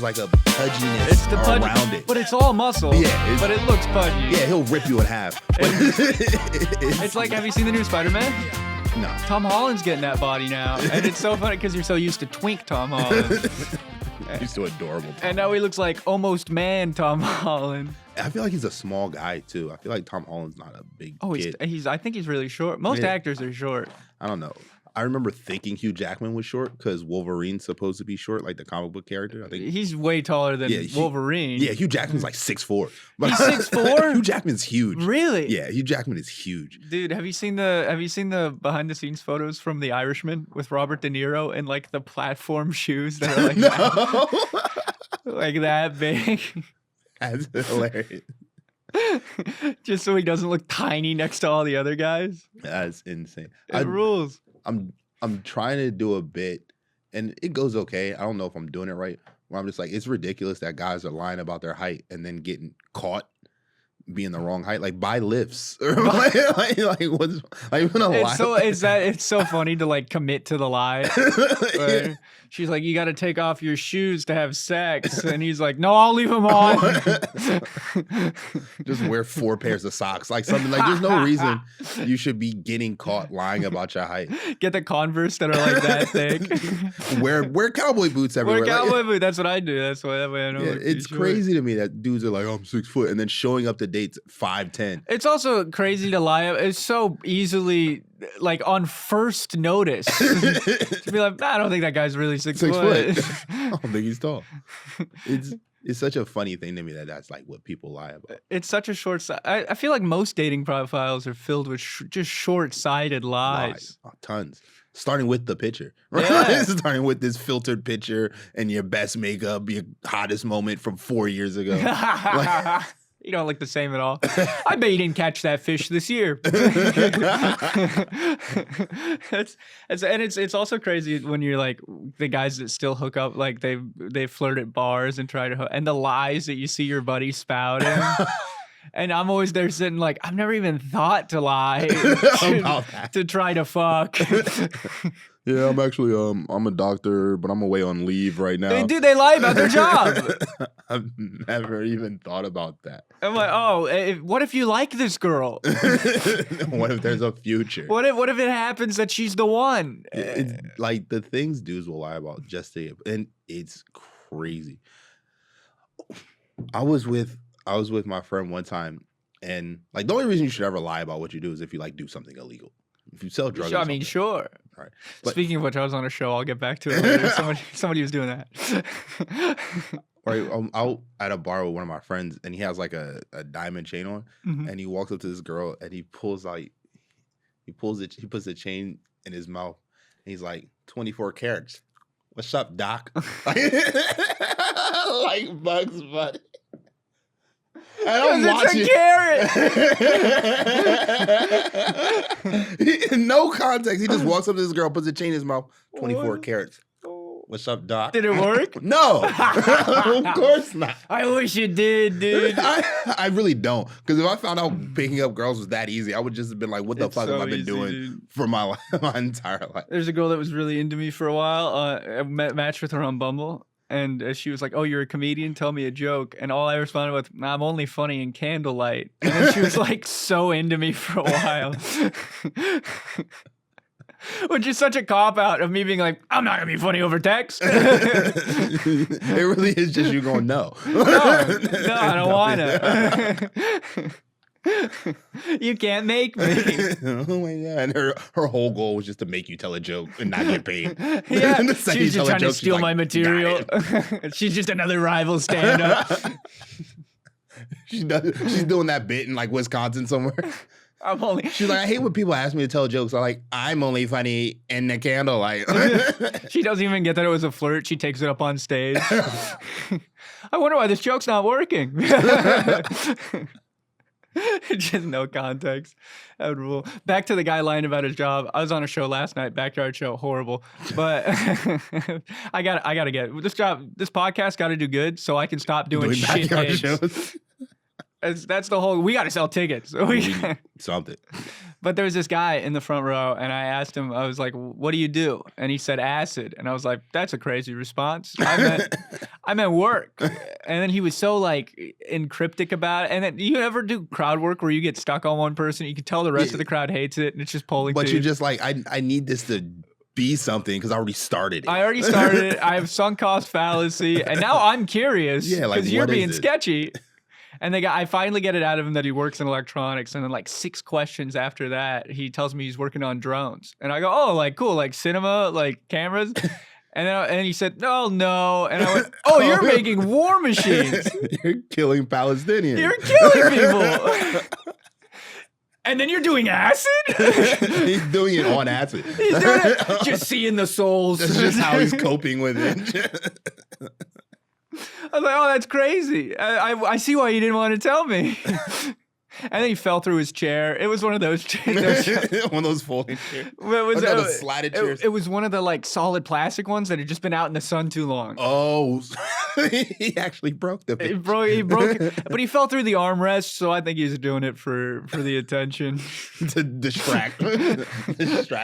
like a pudginess around it. But it's all muscle. Yeah. But it looks pudgy. Yeah, he'll rip you in half. It's like, have you seen the new Spider-Man? No. Tom Holland's getting that body now. And it's so funny because you're so used to twink Tom Holland. He's so adorable. And now he looks like almost man Tom Holland. I feel like he's a small guy too. I feel like Tom Holland's not a big kid. I think he's really short. Most actors are short. I don't know. I remember thinking Hugh Jackman was short because Wolverine's supposed to be short, like the comic book character. I think he's way taller than Wolverine. Yeah, Hugh Jackman's like 6'4". He's 6'4"? Hugh Jackman's huge. Really? Yeah, Hugh Jackman is huge. Dude, have you seen the behind the scenes photos from The Irishman with Robert De Niro and like the platform shoes that are like like that big? That's hilarious. Just so he doesn't look tiny next to all the other guys. That's insane. It rules. I'm trying to do a bit, and it goes okay. I don't know if I'm doing it right. Where I'm just like, it's ridiculous that guys are lying about their height and then getting caught being the wrong height. Like, buy lifts. Or like what's like when it's so funny to like commit to the lie. Yeah. She's like, you got to take off your shoes to have sex, and he's like, no, I'll leave them on. Just wear 4 pairs of socks, like something like. There's no reason you should be getting caught lying about your height. Get the Converse that are like that thick. Wear cowboy boots everywhere. Wear cowboy boots. That's what I do. That's why I know. Yeah, it's crazy to me that dudes are like, oh, I'm 6 foot, and then showing up to dates 5'10". It's also crazy to lie. It's so easily like on first notice to be like, I don't think that guy's really 6 foot. I don't think he's tall. It's such a funny thing to me that that's like what people lie about. It's such a short. I feel like most dating profiles are filled with just short-sighted lies. Oh, tons. Starting with the picture, right? Yeah. Starting with this filtered picture and your best makeup, your hottest moment from 4 years ago. You don't look the same at all. I bet you didn't catch that fish this year. It's also crazy when you're like the guys that still hook up, like they flirt at bars and try to hook, and the lies that you see your buddy spouting. And I'm always there sitting like, I've never even thought to lie to try to fuck. Yeah, I'm actually I'm a doctor, but I'm away on leave right now. They lie about their job. I've never even thought about that. I'm like, oh, what if you like this girl? What if there's a future? What if it happens that she's the one? It's like the things dudes will lie about just to, and it's crazy. I was with my friend one time, and like the only reason you should ever lie about what you do is if you like do something illegal. If you sell drugs, I mean, sure. Right. Speaking of which, I was on a show. I'll get back to it later. Somebody was doing that. Right. I'm out at a bar with one of my friends, and he has like a diamond chain on, and he walks up to this girl, and he puts the chain in his mouth, and he's like, 24 carats. What's up, Doc? Like Bugs Bunny. And I'm watching. It's a carrot. No context. He just walks up to this girl, puts a chain in his mouth. 24 carats. What's up, Doc? Did it work? No. Of course not. I wish it did, dude. I really don't. Because if I found out picking up girls was that easy, I would just have been like, what the fuck have I been doing for my entire life? There's a girl that was really into me for a while. I matched with her on Bumble. And she was like, oh, you're a comedian? Tell me a joke. And all I responded with, nah, I'm only funny in candlelight. And then she was like so into me for a while. Which is such a cop-out of me being like, I'm not going to be funny over text. It really is just you going, no. No, I don't want to. You can't make me. Oh my God. And her whole goal was just to make you tell a joke and not get paid. Yeah, she's just trying to steal my material. She's just another rival stand-up. She's doing that bit in like Wisconsin somewhere. She's like, I hate when people ask me to tell jokes. I'm only funny in the candlelight. She doesn't even get that it was a flirt. She takes it up on stage. I wonder why this joke's not working. Just no context. That would rule. Back to the guy lying about his job. I was on a show last night, backyard show, horrible. But I gotta get this job. This podcast got to do good so I can stop doing shit backyard shows. That's the whole. We got to sell tickets. Something. But there was this guy in the front row, and I asked him, I was like, what do you do? And he said acid. And I was like, that's a crazy response. I meant work. And then he was so like cryptic about it. And then you ever do crowd work where you get stuck on one person, you can tell the rest of the crowd hates it, and it's just polling. But you're just like, I need this to be something because I already started it. I already started it. I have sunk cost fallacy, and now I'm curious because you're being sketchy. And I finally get it out of him that he works in electronics. And then like 6 questions after that, he tells me he's working on drones. And I go, oh, like cool, like cinema, like cameras. And he said, no. And I went, oh, you're making war machines. You're killing Palestinians. You're killing people. And then you're doing acid? He's doing it on acid. He's doing it just seeing the souls. That's just how he's coping with it. I was like, oh, that's crazy. I see why you didn't want to tell me. And then he fell through his chair. It was one of those chairs. One of those folding chairs. It was the slatted chairs. It was one of the like solid plastic ones that had just been out in the sun too long. Oh, he actually broke the bitch. He broke it. But he fell through the armrest, so I think he's doing it for the attention. To distract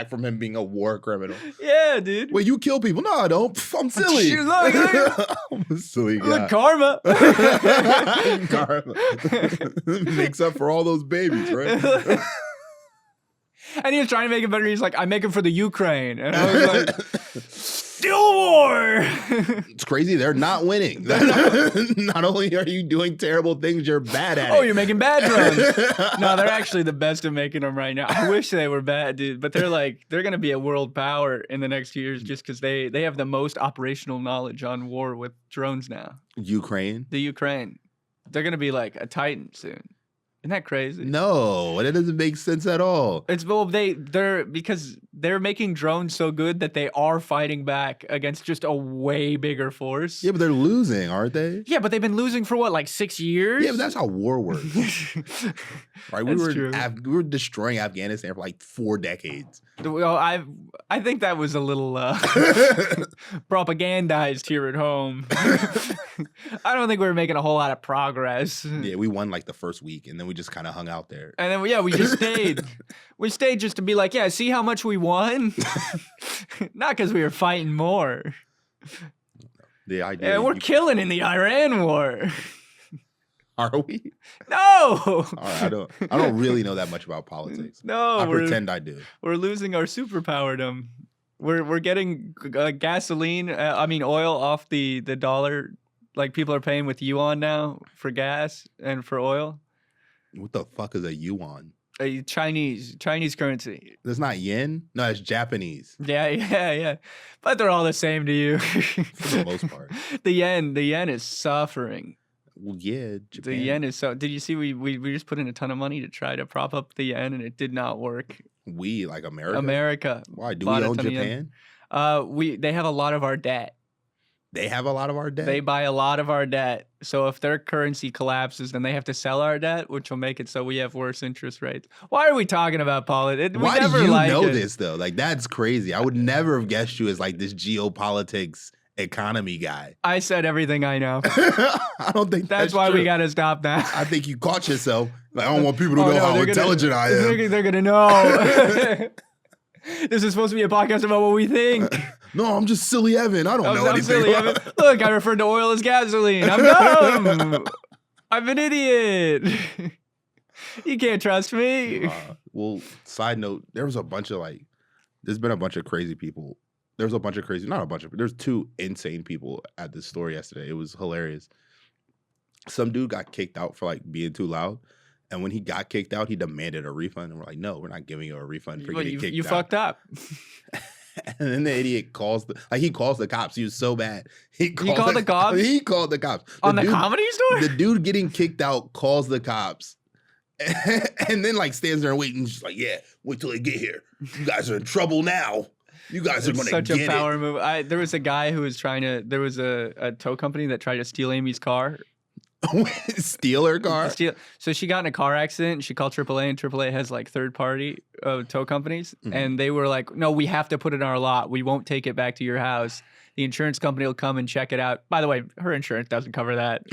from him being a war criminal. Yeah, dude. Wait, you kill people? No, I don't. I'm silly. Look. I'm a silly guy. Look, karma. Karma. Makes up for all those babies, right? And he was trying to make it better. He's like, I make them for the Ukraine. And I was like, still war. It's crazy. They're not winning. Not only are you doing terrible things, you're bad at it. Oh, you're making bad drones. No, they're actually the best at making them right now. I wish they were bad, dude. But they're going to be a world power in the next few years just because they have the most operational knowledge on war with drones now. Ukraine? The Ukraine. They're going to be like a titan soon. Isn't that crazy? No, that doesn't make sense at all. It's they're because they're making drones so good that they are fighting back against just a way bigger force. Yeah, but they're losing, aren't they? Yeah, but they've been losing for what, like 6 years? Yeah, but that's how war works. Right? We were destroying Afghanistan for like 4 decades. Well, I think that was a little propagandized here at home. I don't think we were making a whole lot of progress. Yeah, we won like the first week, and then we just kind of hung out there. And then, we just stayed. We stayed just to be like, yeah, see how much we won? Not because we were fighting more. The idea. And we're killing in the Iran war. Are we? No. All right, I don't really know that much about politics. No, I pretend I do. We're losing our superpowerdom. We're getting oil off the dollar. Like people are paying with yuan now for gas and for oil. What the fuck is a yuan? A Chinese currency. That's not yen? No, it's Japanese. Yeah. But they're all the same to you. For the most part. The yen is suffering. Well, yeah, Japan. The yen is so. Did you see we just put in a ton of money to try to prop up the yen, and it did not work. We, like America? America. Why? Do we own Japan? They have a lot of our debt. They have a lot of our debt? They buy a lot of our debt. So if their currency collapses, then they have to sell our debt, which will make it so we have worse interest rates. Why are we talking about politics? Why do you know this, though? Like, that's crazy. I would never have guessed you as, like, this geopolitics economy guy. I said everything I know. I don't think that's why true. We got to stop that. I think you caught yourself. Like, I don't want people to know how intelligent I am. They're going to know. This is supposed to be a podcast about what we think. No, I'm just silly Evan. I don't know anything. Silly Evan. Look, I referred to oil as gasoline. I'm dumb. I'm an idiot. You can't trust me. Well, side note, there's been a bunch of crazy people. There's 2 insane people at this store yesterday. It was hilarious. Some dude got kicked out for like being too loud. And when he got kicked out, he demanded a refund. And we're like, no, we're not giving you a refund for getting kicked out. You fucked up. And then the idiot calls the cops. He was so bad. He called the cops? He called the cops. On the Comedy Store? The dude getting kicked out calls the cops. And then like stands there and waits and just like, yeah, wait till they get here. You guys are in trouble now. You guys are going to get it. Such a power move. There was a guy who was there was a tow company that tried to steal Amy's car. Steal her car? So she got in a car accident and she called AAA, and AAA has like third-party tow companies. Mm-hmm. And they were like, no, we have to put it in our lot. We won't take it back to your house. The insurance company will come and check it out. By the way, her insurance doesn't cover that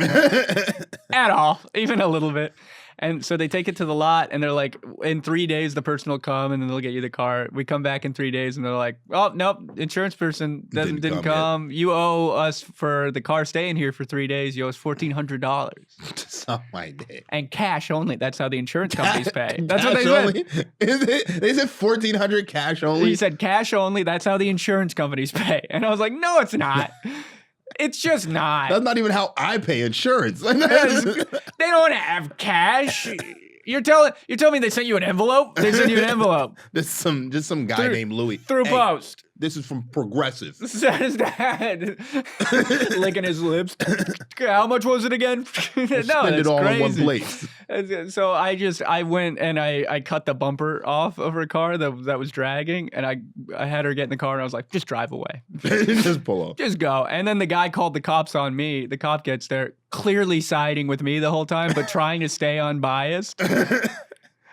at all, even a little bit. And so they take it to the lot and they're like, in 3 days, the person will come and then they'll get you the car. We come back in 3 days and they're like, oh, nope, insurance person didn't come. You owe us for the car staying here for 3 days. You owe us $1,400. Something like that. And cash only. That's how the insurance companies pay. That's Cash what they only? said. They said $1,400 cash only? He said cash only. That's how the insurance companies pay. And I was like, no, it's not. It's just not. That's not even how I pay insurance. They don't have cash. You're telling me they sent you an envelope? They sent you an envelope. Just some guy named Louis. Through post. This is from Progressive. Says that. Licking his lips. How much was it again? No, Spend it all in one place. So I went and I cut the bumper off of her car that was dragging, and I had her get in the car and I was like, just drive away. Just pull off. Just go. And then the guy called the cops on me. The cop gets there, clearly siding with me the whole time, but trying to stay unbiased.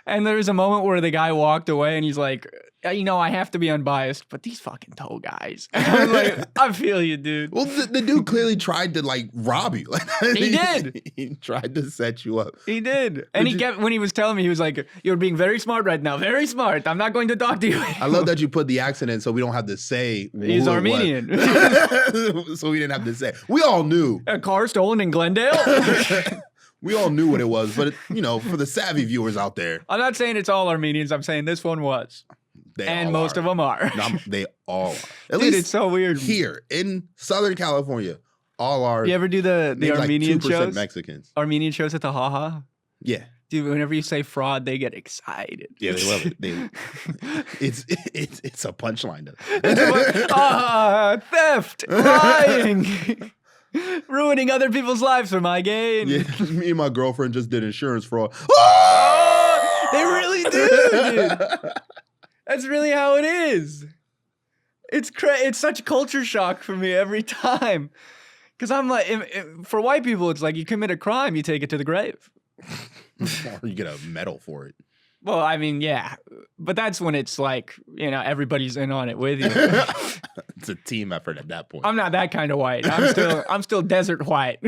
And there was a moment where the guy walked away and he's like, I have to be unbiased, but these fucking tow guys. I was like, I feel you, dude. Well, the dude clearly tried to like rob you. He did. He tried to set you up. He did. And when he was telling me, he was like, you're being very smart right now. Very smart. I'm not going to talk to you anymore. I love that you put the accent in so we don't have to say he's Armenian. So we didn't have to say. We all knew. A car stolen in Glendale? We all knew what it was, but for the savvy viewers out there. I'm not saying it's all Armenians. I'm saying this one was. And most of them are. They all are. At Dude, least it's so weird. Here in Southern California, all are. You ever do the Armenian like 2% shows? Mexicans. Armenian shows at the haha? Yeah. Dude, whenever you say fraud, they get excited. Yeah, they love it. It's a punchline. Theft, lying, ruining other people's lives for my gain. Yeah, me and my girlfriend just did insurance fraud. They really do, dude. That's really how it is. It's such culture shock for me every time. Because I'm like, for white people, it's like you commit a crime, you take it to the grave. Or you get a medal for it. Well, I mean, yeah. But that's when it's like, everybody's in on it with you. It's a team effort at that point. I'm not that kind of white. I'm still desert white.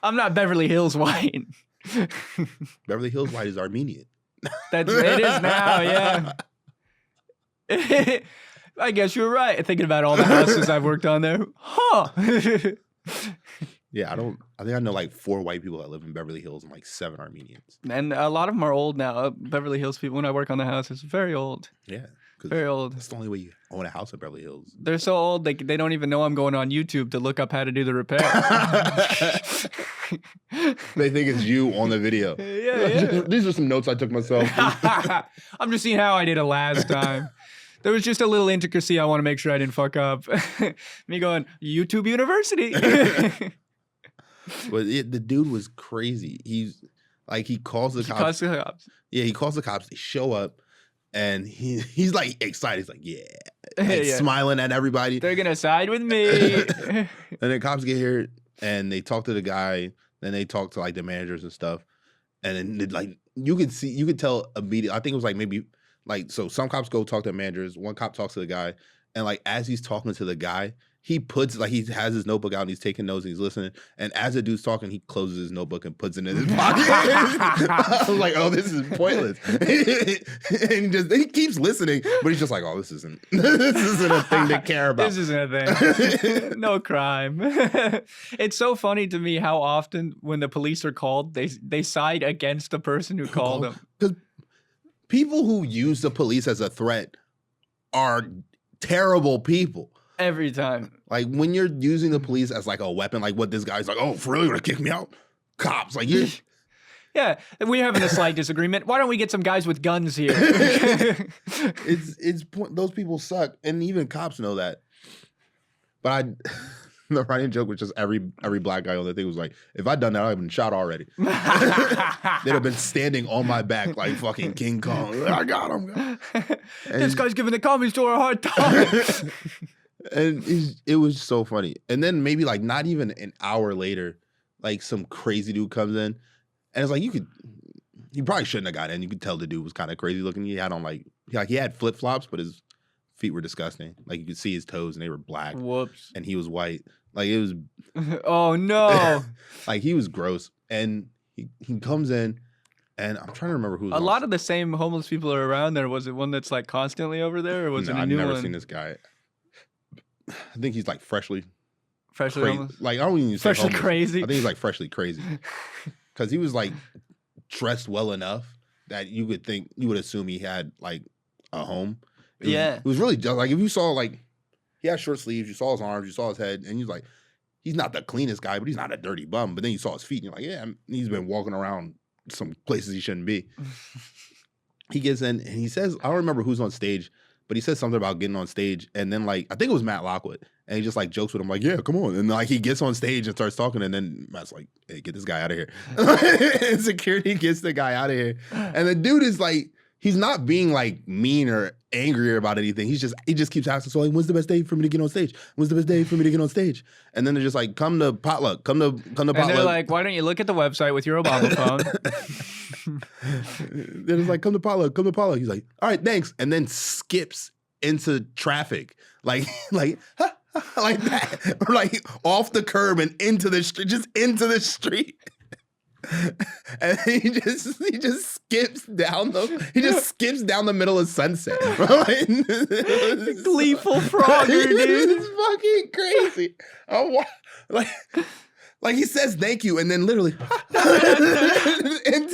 I'm not Beverly Hills white. Beverly Hills white is Armenian. It is now, yeah. I guess you're right. Thinking about all the houses I've worked on there. Huh. Yeah, I think I know like 4 white people that live in Beverly Hills and like 7 Armenians. And a lot of them are old now. Beverly Hills people, when I work on the houses, very old. Yeah. Very old. That's the only way you own a house in Beverly Hills. They're so old, they don't even know I'm going on YouTube to look up how to do the repair. They think it's you on the video. Yeah. These are some notes I took myself. I'm just seeing how I did it last time. There was just a little intricacy I want to make sure I didn't fuck up. Me going, YouTube University. But the dude was crazy. He calls the cops. Yeah, he calls the cops. They show up. And he's like excited. He's like, yeah. Smiling at everybody. They're going to side with me. And then cops get here and they talk to the guy. Then they talk to like the managers and stuff. And then like you could tell immediately. I think it was like maybe like, so some cops go talk to the managers. One cop talks to the guy. And like as he's talking to the guy, he has his notebook out and he's taking notes and he's listening. And as the dude's talking, he closes his notebook and puts it in his pocket. I was like, oh, this is pointless. And he keeps listening, but he's just like, oh, this isn't a thing to care about. This isn't a thing. No crime. It's so funny to me how often when the police are called, they side against the person who called them. Because people who use the police as a threat are terrible people. Every time. Like when you're using the police as like a weapon, like what this guy's like, oh, for real, you're gonna kick me out? Cops, like you. Yeah, we're having a slight disagreement. Why don't we get some guys with guns here? Those people suck, and even cops know that. But the running joke was just every black guy on the thing was like, if I'd done that, I'd have been shot already. They'd have been standing on my back like fucking King Kong. I got him. This guy's giving the comedy store a hard time. And it was so funny. And then maybe like not even an hour later, like some crazy dude comes in, and it's like he probably shouldn't have got in. You could tell the dude was kind of crazy looking. He had on he had flip flops, but his feet were disgusting. Like you could see his toes and they were black. Whoops. And he was white. Like it was. Oh no. Like he was gross. And he comes in, and I'm trying to remember who's A lot of the same homeless people are around there. Was it one that's like constantly over there, or was it a I've new never one? seen this guy. I think he's like freshly Freshly crazy. homeless? Like I don't even say Freshly homeless. crazy. I think he's like freshly crazy because he was like dressed well enough that you would assume he had like a home. It was really just like if you saw like he had short sleeves, you saw his arms, you saw his head, and you're like, he's not the cleanest guy, but he's not a dirty bum. But then you saw his feet, and you're like, yeah, he's been walking around some places he shouldn't be. He gets in and he says, I don't remember who's on stage, but he says something about getting on stage, and then like I think it was Matt Lockwood, and he just like jokes with him like, yeah, come on, and like he gets on stage and starts talking, and then Matt's like, hey, get this guy out of here. And security gets the guy out of here, and the dude is like, he's not being like mean or angry about anything. He just keeps asking, so like, when's the best day for me to get on stage? When's the best day for me to get on stage? And then they're just like, come to potluck, come to potluck. And they're like, why don't you look at the website with your Obama phone? They're just like, come to potluck, come to potluck. He's like, all right, thanks. And then skips into traffic. Like like that. Or like off the curb and into the street, just into the street. And he just skips down the middle of Sunset. Like, Gleeful Frogger, dude. It's fucking crazy. Like he says thank you and then literally into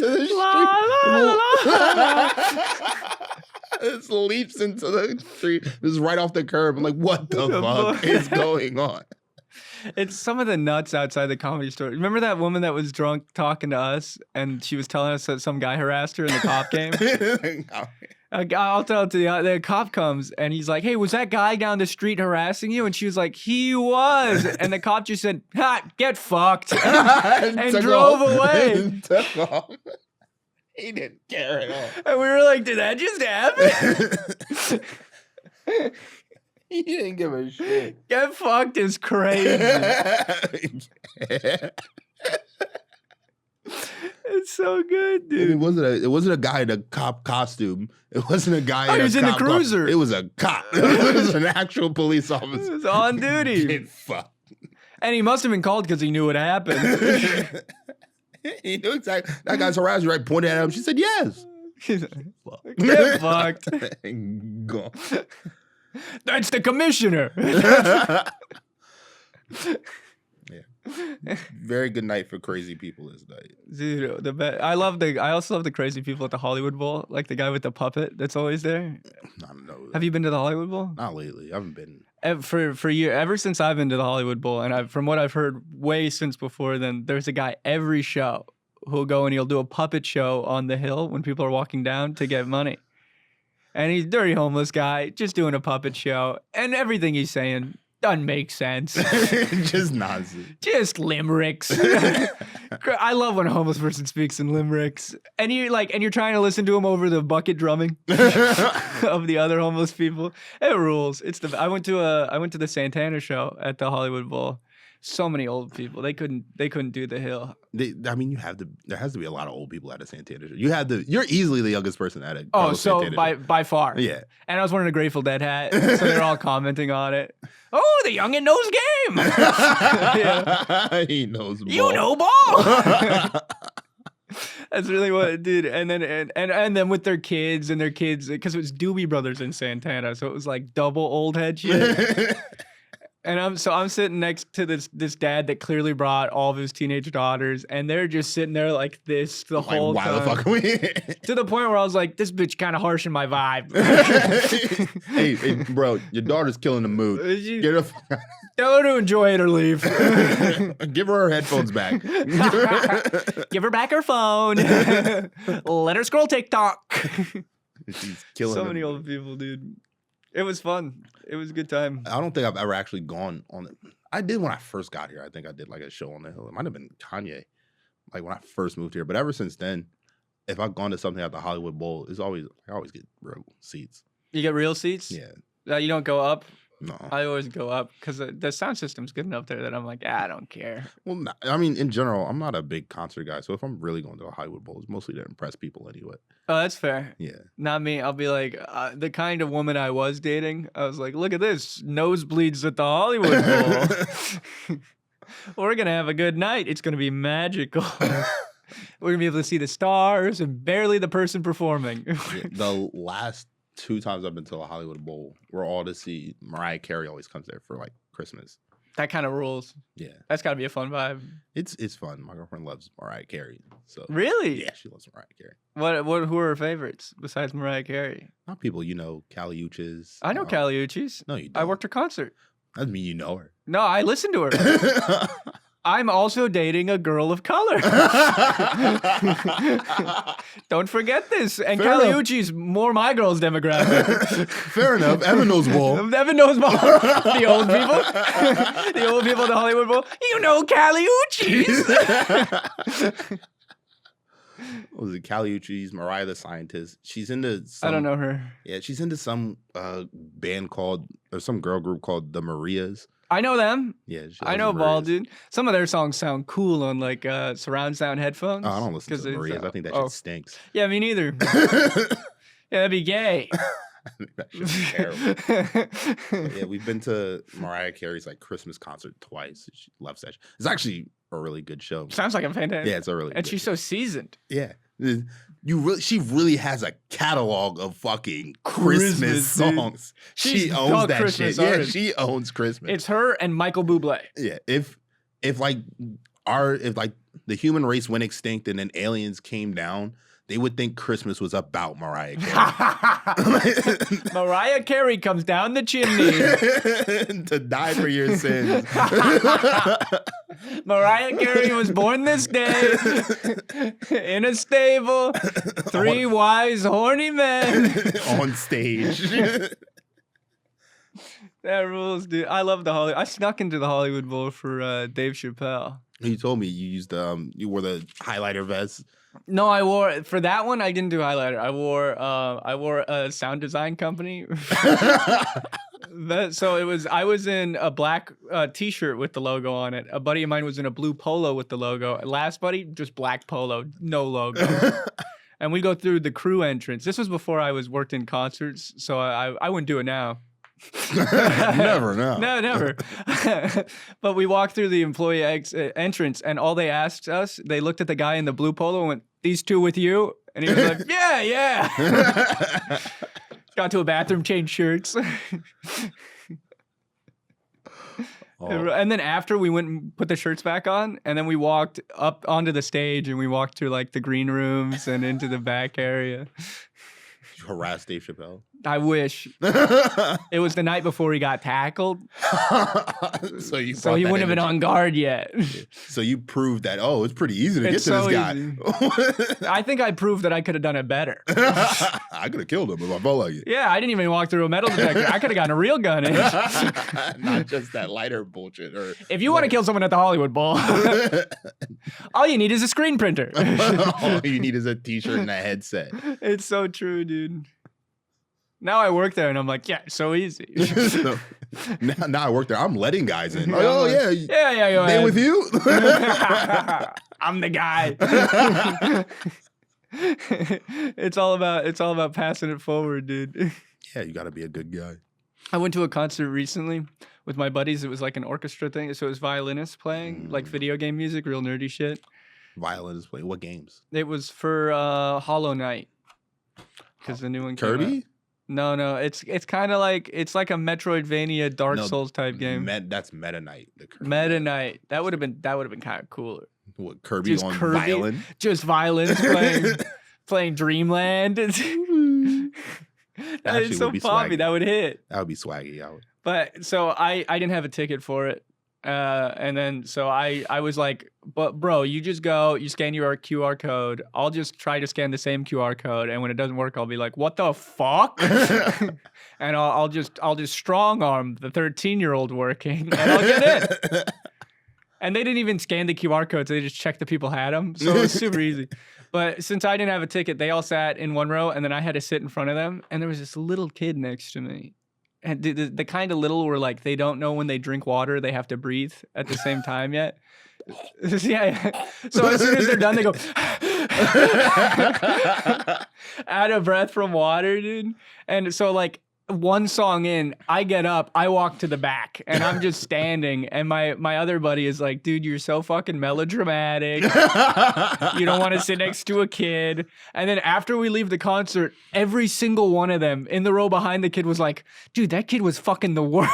the street. Just leaps into the street, just right off the curb. I'm like, what the fuck is going on? It's some of the nuts outside the Comedy Store. Remember that woman that was drunk talking to us, and she was telling us that some guy harassed her and the cop came? I'll tell it to you. The cop comes, and he's like, hey, was that guy down the street harassing you? And she was like, he was. And the cop just said, ha, get fucked, and drove away. Took off. He didn't care at all. And we were like, did that just happen? He didn't give a shit. Get fucked is crazy. It's so good, dude. It wasn't a guy in a cop costume. It wasn't a guy. He was in the cruiser. It was a cop. It was an actual police officer. He was on duty. Get fucked. And he must have been called because he knew what happened. He knew exactly. That guy's harassed you, right? Pointed at him. She said yes. Get fucked. Go. That's the commissioner. Yeah. Very good night for crazy people this night. Dude, the best. I also love the crazy people at the Hollywood Bowl, like the guy with the puppet that's always there. I don't know. Have you been to the Hollywood Bowl? Not lately. I haven't been. For years, ever since I've been to the Hollywood Bowl, and from what I've heard, way since before then, there's a guy every show who'll go and he'll do a puppet show on the hill when people are walking down to get money. And he's a dirty homeless guy, just doing a puppet show. And everything he's saying doesn't make sense. Just nonsense. Just limericks. I love when a homeless person speaks in limericks. And you're trying to listen to him over the bucket drumming of the other homeless people. It rules. I went to the Santana show at the Hollywood Bowl. So many old people. They couldn't do the hill. There has to be a lot of old people at a Santana show. You're easily the youngest person at a Santana show. By far. Yeah. And I was wearing a Grateful Dead hat, so they're all commenting on it. Oh, the youngin' knows game. Yeah. He knows ball. You know ball. That's really what, dude. And then with their kids, because it was Doobie Brothers in Santana, so it was like double old head shit. And I'm sitting next to this dad that clearly brought all of his teenage daughters, and they're just sitting there like this the whole time. Why the fuck are we? To the point where I was like, this bitch kind of harsh in my vibe. hey, bro, your daughter's killing the mood. Get her. Tell her to enjoy it or leave. Give her headphones back. Give her back her phone. Let her scroll TikTok. She's killing so many old people, dude. It was fun. It was a good time. I don't think I've ever actually gone on it. I did when I first got here. I think I did like a show on the hill. It might have been Kanye, like when I first moved here. But ever since then, if I've gone to something at the Hollywood Bowl, I always get real seats. You get real seats? Yeah. You don't go up? No. I always go up because the sound system's good enough there that I'm like, I don't care. Well, I mean, in general, I'm not a big concert guy. So if I'm really going to a Hollywood Bowl, it's mostly to impress people anyway. Oh, that's fair. Yeah. Not me. I'll be like, the kind of woman I was dating, I was like, look at this. Nosebleeds at the Hollywood Bowl. We're going to have a good night. It's going to be magical. We're gonna be able to see the stars and barely the person performing. Yeah, the last 2 times I've been to a Hollywood Bowl, we're all to see Mariah Carey always comes there for like Christmas. That kind of rules. Yeah, That's gotta be a fun vibe. it's fun. My girlfriend loves Mariah Carey, so Really? yeah, she loves Mariah Carey. Who are her favorites besides Mariah Carey? Not people you know, Kali Uchis. I know Kali Uchis. No, you I don't. worked her concert. Doesn't mean you know her. No, I listened to her. I'm also dating a girl of color. Don't forget this. And Fair Kali enough. Uchis more my girl's demographic. Fair enough. Evan knows Bowl. Evan knows more. The old people. The old people at the Hollywood Bowl. You know Kali Uchis. What was it? Kali Uchis, Mariah the Scientist. She's into some, I don't know her. Yeah, she's into some band called, or some girl group called the Marias. I know them. Yeah, she I loves know the Ball, Marias. dude. Some of their songs sound cool on like surround sound headphones. Oh, I don't listen to 'cause the it's, Marias. I think that oh. shit stinks. Yeah, me neither. Yeah, that'd be gay. I think that shit's terrible. Yeah, we've been to Mariah Carey's like Christmas concert twice. She loves that. It's actually a really good show. Sounds like a fantastic. Yeah, it's a really. And good she's show. so seasoned. Yeah, she really has a catalog of fucking Christmas dude. songs. She's She the owns that Christmas shit. Yeah, artist. she owns Christmas. It's her and Michael Bublé. Yeah, if like the human race went extinct and then aliens came down, they would think Christmas was about Mariah Carey. Mariah Carey comes down the chimney. To die for your sins. Mariah Carey was born this day in a stable. 3 wise, horny men. On stage. That rules, dude. I love the Hollywood. I snuck into the Hollywood Bowl for Dave Chappelle. You told me you used you wore the highlighter vest. No, I wore for that one. I didn't do highlighter. I wore a sound design company. So it was. I was in a black T-shirt with the logo on it. A buddy of mine was in a blue polo with the logo. Last buddy, just black polo, no logo. And we go through the crew entrance. This was before I was worked in concerts, so I wouldn't do it now. Never, no. No, never. But we walked through the employee entrance, and all they asked us, they looked at the guy in the blue polo and went, "These two with you?" And he was like, yeah. Got to a bathroom, changed shirts. Oh. And then after, we went and put the shirts back on, and then we walked up onto the stage, and we walked through like the green rooms and into the back area. You harassed Dave Chappelle. I wish. It was the night before he got tackled. So he wouldn't have been on guard yet. So you proved that, it's pretty easy to It's get to so this guy. I think I proved that I could have done it better. I could have killed him if I felt like it. Yeah, I didn't even walk through a metal detector. I could have gotten a real gun in. Not just that lighter bullshit. If you want to kill someone at the Hollywood Bowl, all you need is a screen printer. All you need is a t-shirt and a headset. It's so true, dude. Now I work there and I'm like, yeah, so easy. So, now I work there. I'm letting guys in. Like, Yeah, oh, I'm yeah. like, yeah, go They ahead. with you? I'm the guy. It's all about passing it forward, dude. Yeah, you got to be a good guy. I went to a concert recently with my buddies. It was like an orchestra thing. So it was violinists playing like video game music, real nerdy shit. Violins play. What games? It was for Hollow Knight. Because the new one came out. Kirby? No. It's kind of like a Metroidvania Dark No, Souls type game. That's Meta Knight. The Kirby. Meta Knight. That would have been kind of cooler. What, Kirby Just on Kirby. violin? Just violins playing Dreamland. That Actually is so would be poppy. swaggy. That would hit. That would be swaggy. But so I didn't have a ticket for it. And then so I was like, but bro, you just go, you scan your QR code. I'll just try to scan the same QR code, and when it doesn't work, I'll be like, what the fuck? And I'll just strong arm the 13-year-old working, and I'll get in. And they didn't even scan the QR codes; they just checked the people had them, so it was super easy. But since I didn't have a ticket, they all sat in one row, and then I had to sit in front of them, and there was this little kid next to me. And the kind of little where like they don't know when they drink water they have to breathe at the same time yet. Yeah. So as soon as they're done, they go out of breath from water, dude. And so like one song in, I get up, I walk to the back, and I'm just standing. And my other buddy is like, dude, you're so fucking melodramatic. You don't want to sit next to a kid. And then after we leave the concert, every single one of them in the row behind the kid was like, dude, that kid was fucking the worst.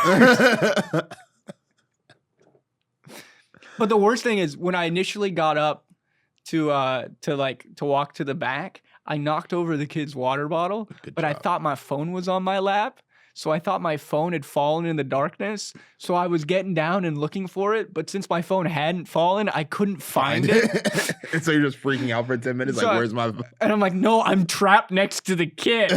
But the worst thing is when I initially got up to walk to the back, I knocked over the kid's water bottle, but I thought my phone was on my lap. So I thought my phone had fallen in the darkness. So I was getting down and looking for it. But since my phone hadn't fallen, I couldn't find it. And so you're just freaking out for 10 minutes. So like, where's my... And I'm like, no, I'm trapped next to the kid.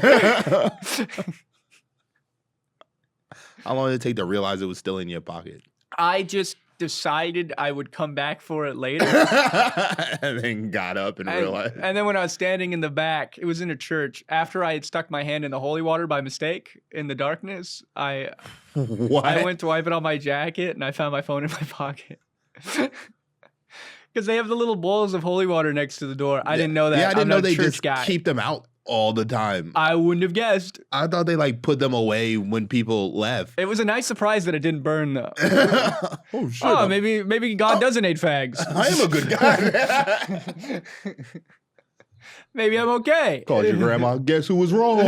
How long did it take to realize it was still in your pocket? I just decided I would come back for it later. And then got up and realized. And then when I was standing in the back, it was in a church. After I had stuck my hand in the holy water by mistake in the darkness, I went to wipe it on my jacket and I found my phone in my pocket. Because they have the little bowls of holy water next to the door. I didn't know that. Yeah, I didn't know they just guy. keep them out all the time. I wouldn't have guessed. I thought they like put them away when people left. It was a nice surprise that it didn't burn though. Oh shit! Oh, maybe God doesn't hate fags. I am a good guy. Maybe I'm okay. Called your grandma. Guess who was wrong?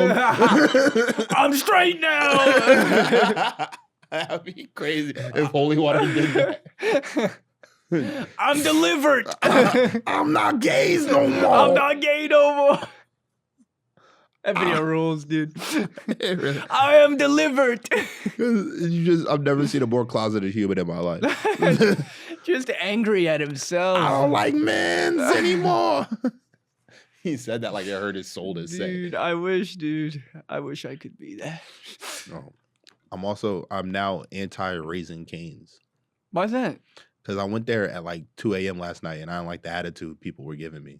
I'm straight now. That'd be crazy if holy water did that. I'm delivered. I'm not gays no more. I'm not gay no more. That video rules, dude. I am delivered. I've never seen a more closeted human in my life. Just angry at himself. I don't like men's anymore. He said that like it hurt his soul to say. Dude, I wish I could be that. No. I'm now anti-Raising Cane's. Why's that? Because I went there at like 2 a.m. last night and I don't like the attitude people were giving me.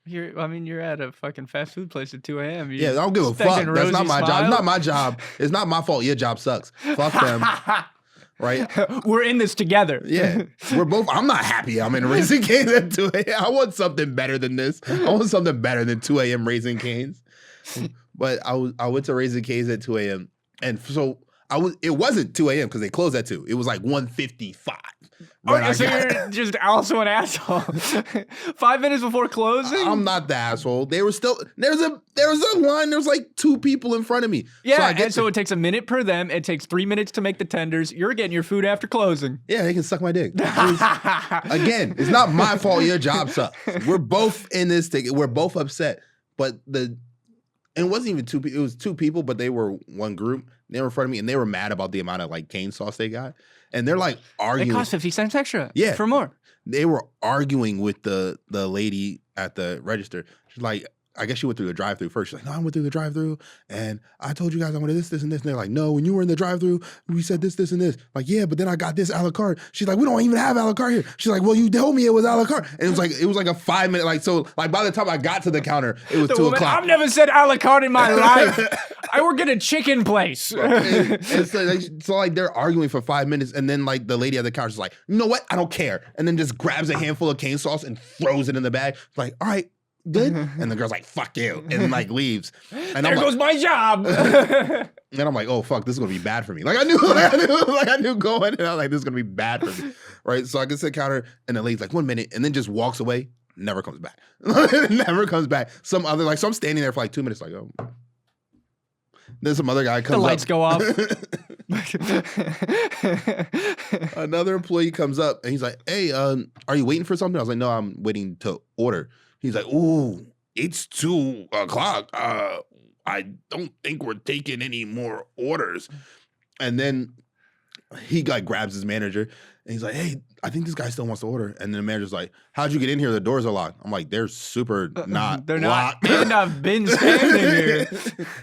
You're at a fucking fast food place at 2 a.m. Yeah, I don't give a fuck. That's not my job. It's not my job. It's not my fault. Your job sucks. Fuck them. Right? We're in this together. Yeah. I'm not happy I'm in Raising Cane's at 2 a.m. I want something better than this. I want something better than 2 a.m. Raising Cane's. But I went to Raising Cane's at 2 a.m. And so it wasn't 2 a.m. because they closed at 2. It was like 1:55. Okay, so you're just also an asshole. 5 minutes before closing? I'm not the asshole. They were still there was a line. There was like 2 people in front of me. Yeah, so it takes a minute per them. It takes 3 minutes to make the tenders. You're getting your food after closing. Yeah, they can suck my dick. Again, it's not my fault. Your job sucks. We're both in this thing. We're both upset. But it wasn't even 2 people. It was 2 people, but they were one group. They were in front of me, and they were mad about the amount of like cane sauce they got. And they're like arguing. It cost 50 cents extra. Yeah. For more. They were arguing with the lady at the register. She's like, I guess she went through the drive-thru first. She's like, no, I went through the drive-thru and I told you guys I wanted this, and this. And they're like, no, when you were in the drive-thru, we said this, and this. Like, yeah, but then I got this a la carte. She's like, we don't even have a la carte here. She's like, well, you told me it was a la carte. And it was like a 5 minute, like, so like by the time I got to the counter, it was 2 o'clock. I've never said a la carte in my life. I work at a chicken place. and so like they're arguing for 5 minutes, and then like the lady at the counter is like, you know what? I don't care. And then just grabs a handful of cane sauce and throws it in the bag. It's like, all right, good. And the girl's like, fuck you. And like leaves. And there goes my job. And I'm like, oh fuck, this is gonna be bad for me. Like I knew going, and I was like, this is gonna be bad for me. Right. So I get to the counter, and the lady's like, 1 minute, and then just walks away, never comes back. Never comes back. So I'm standing there for like 2 minutes, like, oh. Then some other guy comes up. The lights go off. Another employee comes up and he's like, hey, are you waiting for something? I was like, no, I'm waiting to order. He's like, ooh, it's 2 o'clock. I don't think we're taking any more orders. And then he like grabs his manager and he's like, hey, I think this guy still wants to order. And then the manager's like, how'd you get in here? The doors are locked. I'm like, they're super not they're locked. Not. And I've been standing here.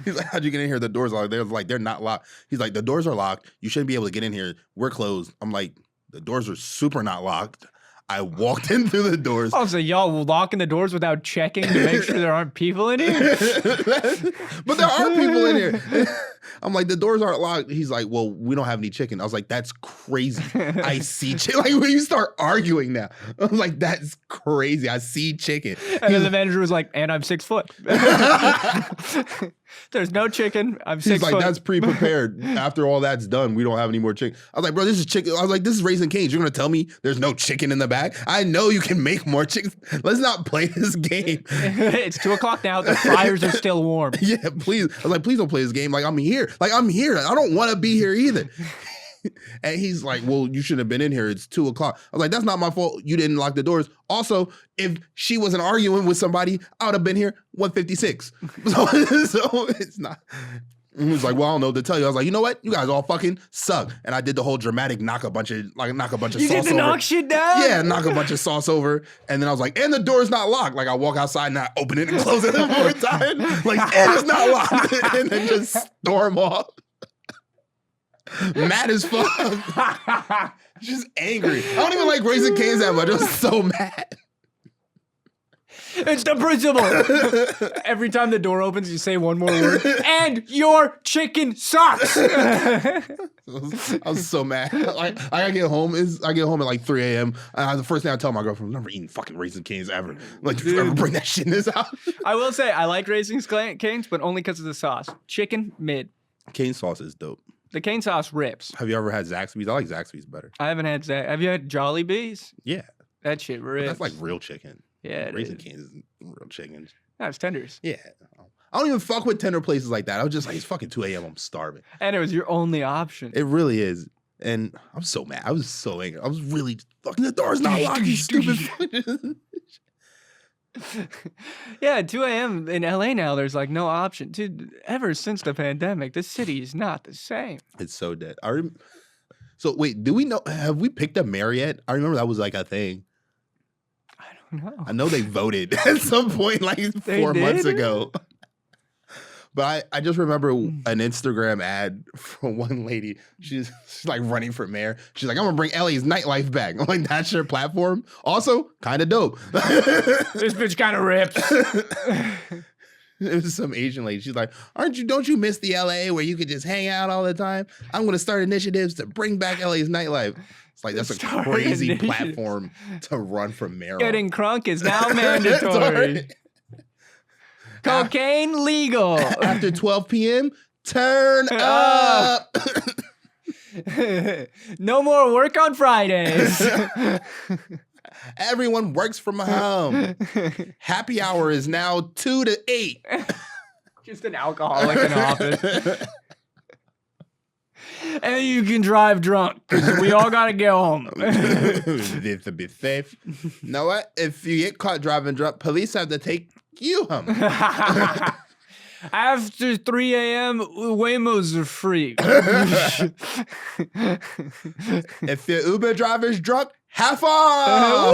He's like, how'd you get in here? The doors are locked. They're like, they're not locked. He's like, the doors are locked. You shouldn't be able to get in here. We're closed. I'm like, the doors are super not locked. I walked in through the doors. Oh, so y'all locking the doors without checking to make sure there aren't people in here? But there are people in here. I'm like, the doors aren't locked. He's like, well, we don't have any chicken. I was like, that's crazy. I see chicken. Like, when you start arguing now, I was like, that's crazy. I see chicken. And then the manager was like, and I'm 6 foot. There's no chicken. I'm 6 He's like, foot. that's pre-prepared. After all that's done, we don't have any more chicken. I was like, bro, this is chicken. I was like, this is Raising Cane's. You're going to tell me there's no chicken in the bag? I know you can make more chicken. Let's not play this game. It's 2:00 now. The fryers are still warm. Yeah, please. I was like, please don't play this game. Like, I'm here. Like, I'm here. I don't want to be here either. And he's like, well, you shouldn't have been in here. It's 2:00. I was like, that's not my fault. You didn't lock the doors. Also, if she wasn't arguing with somebody, I would have been here 1:56. So it's not. He was like, well, I don't know what to tell you. I was like, you know what? You guys all fucking suck. And I did the whole dramatic knock a bunch of You sauce did the over. knock shit down? Yeah, knock a bunch of sauce over. And then I was like, and the door's not locked. Like, I walk outside and I open it and close it one more time. Like, and it's not locked. And then just storm off. Mad as fuck. Just angry. I don't even like Raising Cane's that much. I was so mad. It's the principle. Every time the door opens, you say one more word. And your chicken sucks. I was so mad. Like, I get home at like 3 a.m. The first thing I tell my girlfriend, I'm never eating fucking Raising Cane's ever. Like, if you ever bring that shit in this house. I will say, I like Raising Cane's, but only because of the sauce. Chicken, mid. Cane sauce is dope. The cane sauce rips. Have you ever had Zaxby's? I like Zaxby's better. I haven't had Zax. Have you had Jolly Bees? Yeah. That shit rips. That's like real chicken. Yeah, Raising Cane's is real chicken. No, it's tenders. Yeah. I don't even fuck with tender places like that. I was just like, it's fucking 2 a.m. I'm starving. And it was your only option. It really is. And I'm so mad. I was so angry. I was really fucking, the door's not locked, you stupid fucking. Yeah, 2 a.m. in LA now, there's like no option. Dude, ever since the pandemic, this city is not the same. It's so dead. So wait, do we know, have we picked a mayor yet? I remember that was like a thing. I don't know. I know they voted at some point like 4 months ago. But I just remember an Instagram ad from one lady. She's like running for mayor. She's like, I'm gonna bring LA's nightlife back. I'm like, that's your platform? Also, kind of dope. This bitch kind of rips. It was some Asian lady. She's like, don't you miss the LA where you could just hang out all the time? I'm gonna start initiatives to bring back LA's nightlife. It's like, that's a crazy platform to run for mayor. Getting crunk is now mandatory. Cocaine legal. After 12 p.m., turn up. No more work on Fridays. Everyone works from home. Happy hour is now 2 to 8. Just an alcoholic in office. And you can drive drunk because we all got to get home. It's a bit safe. You know what? If you get caught driving drunk, police have to take you home. After 3 a.m., Waymos are free. If your Uber driver's drunk, half off.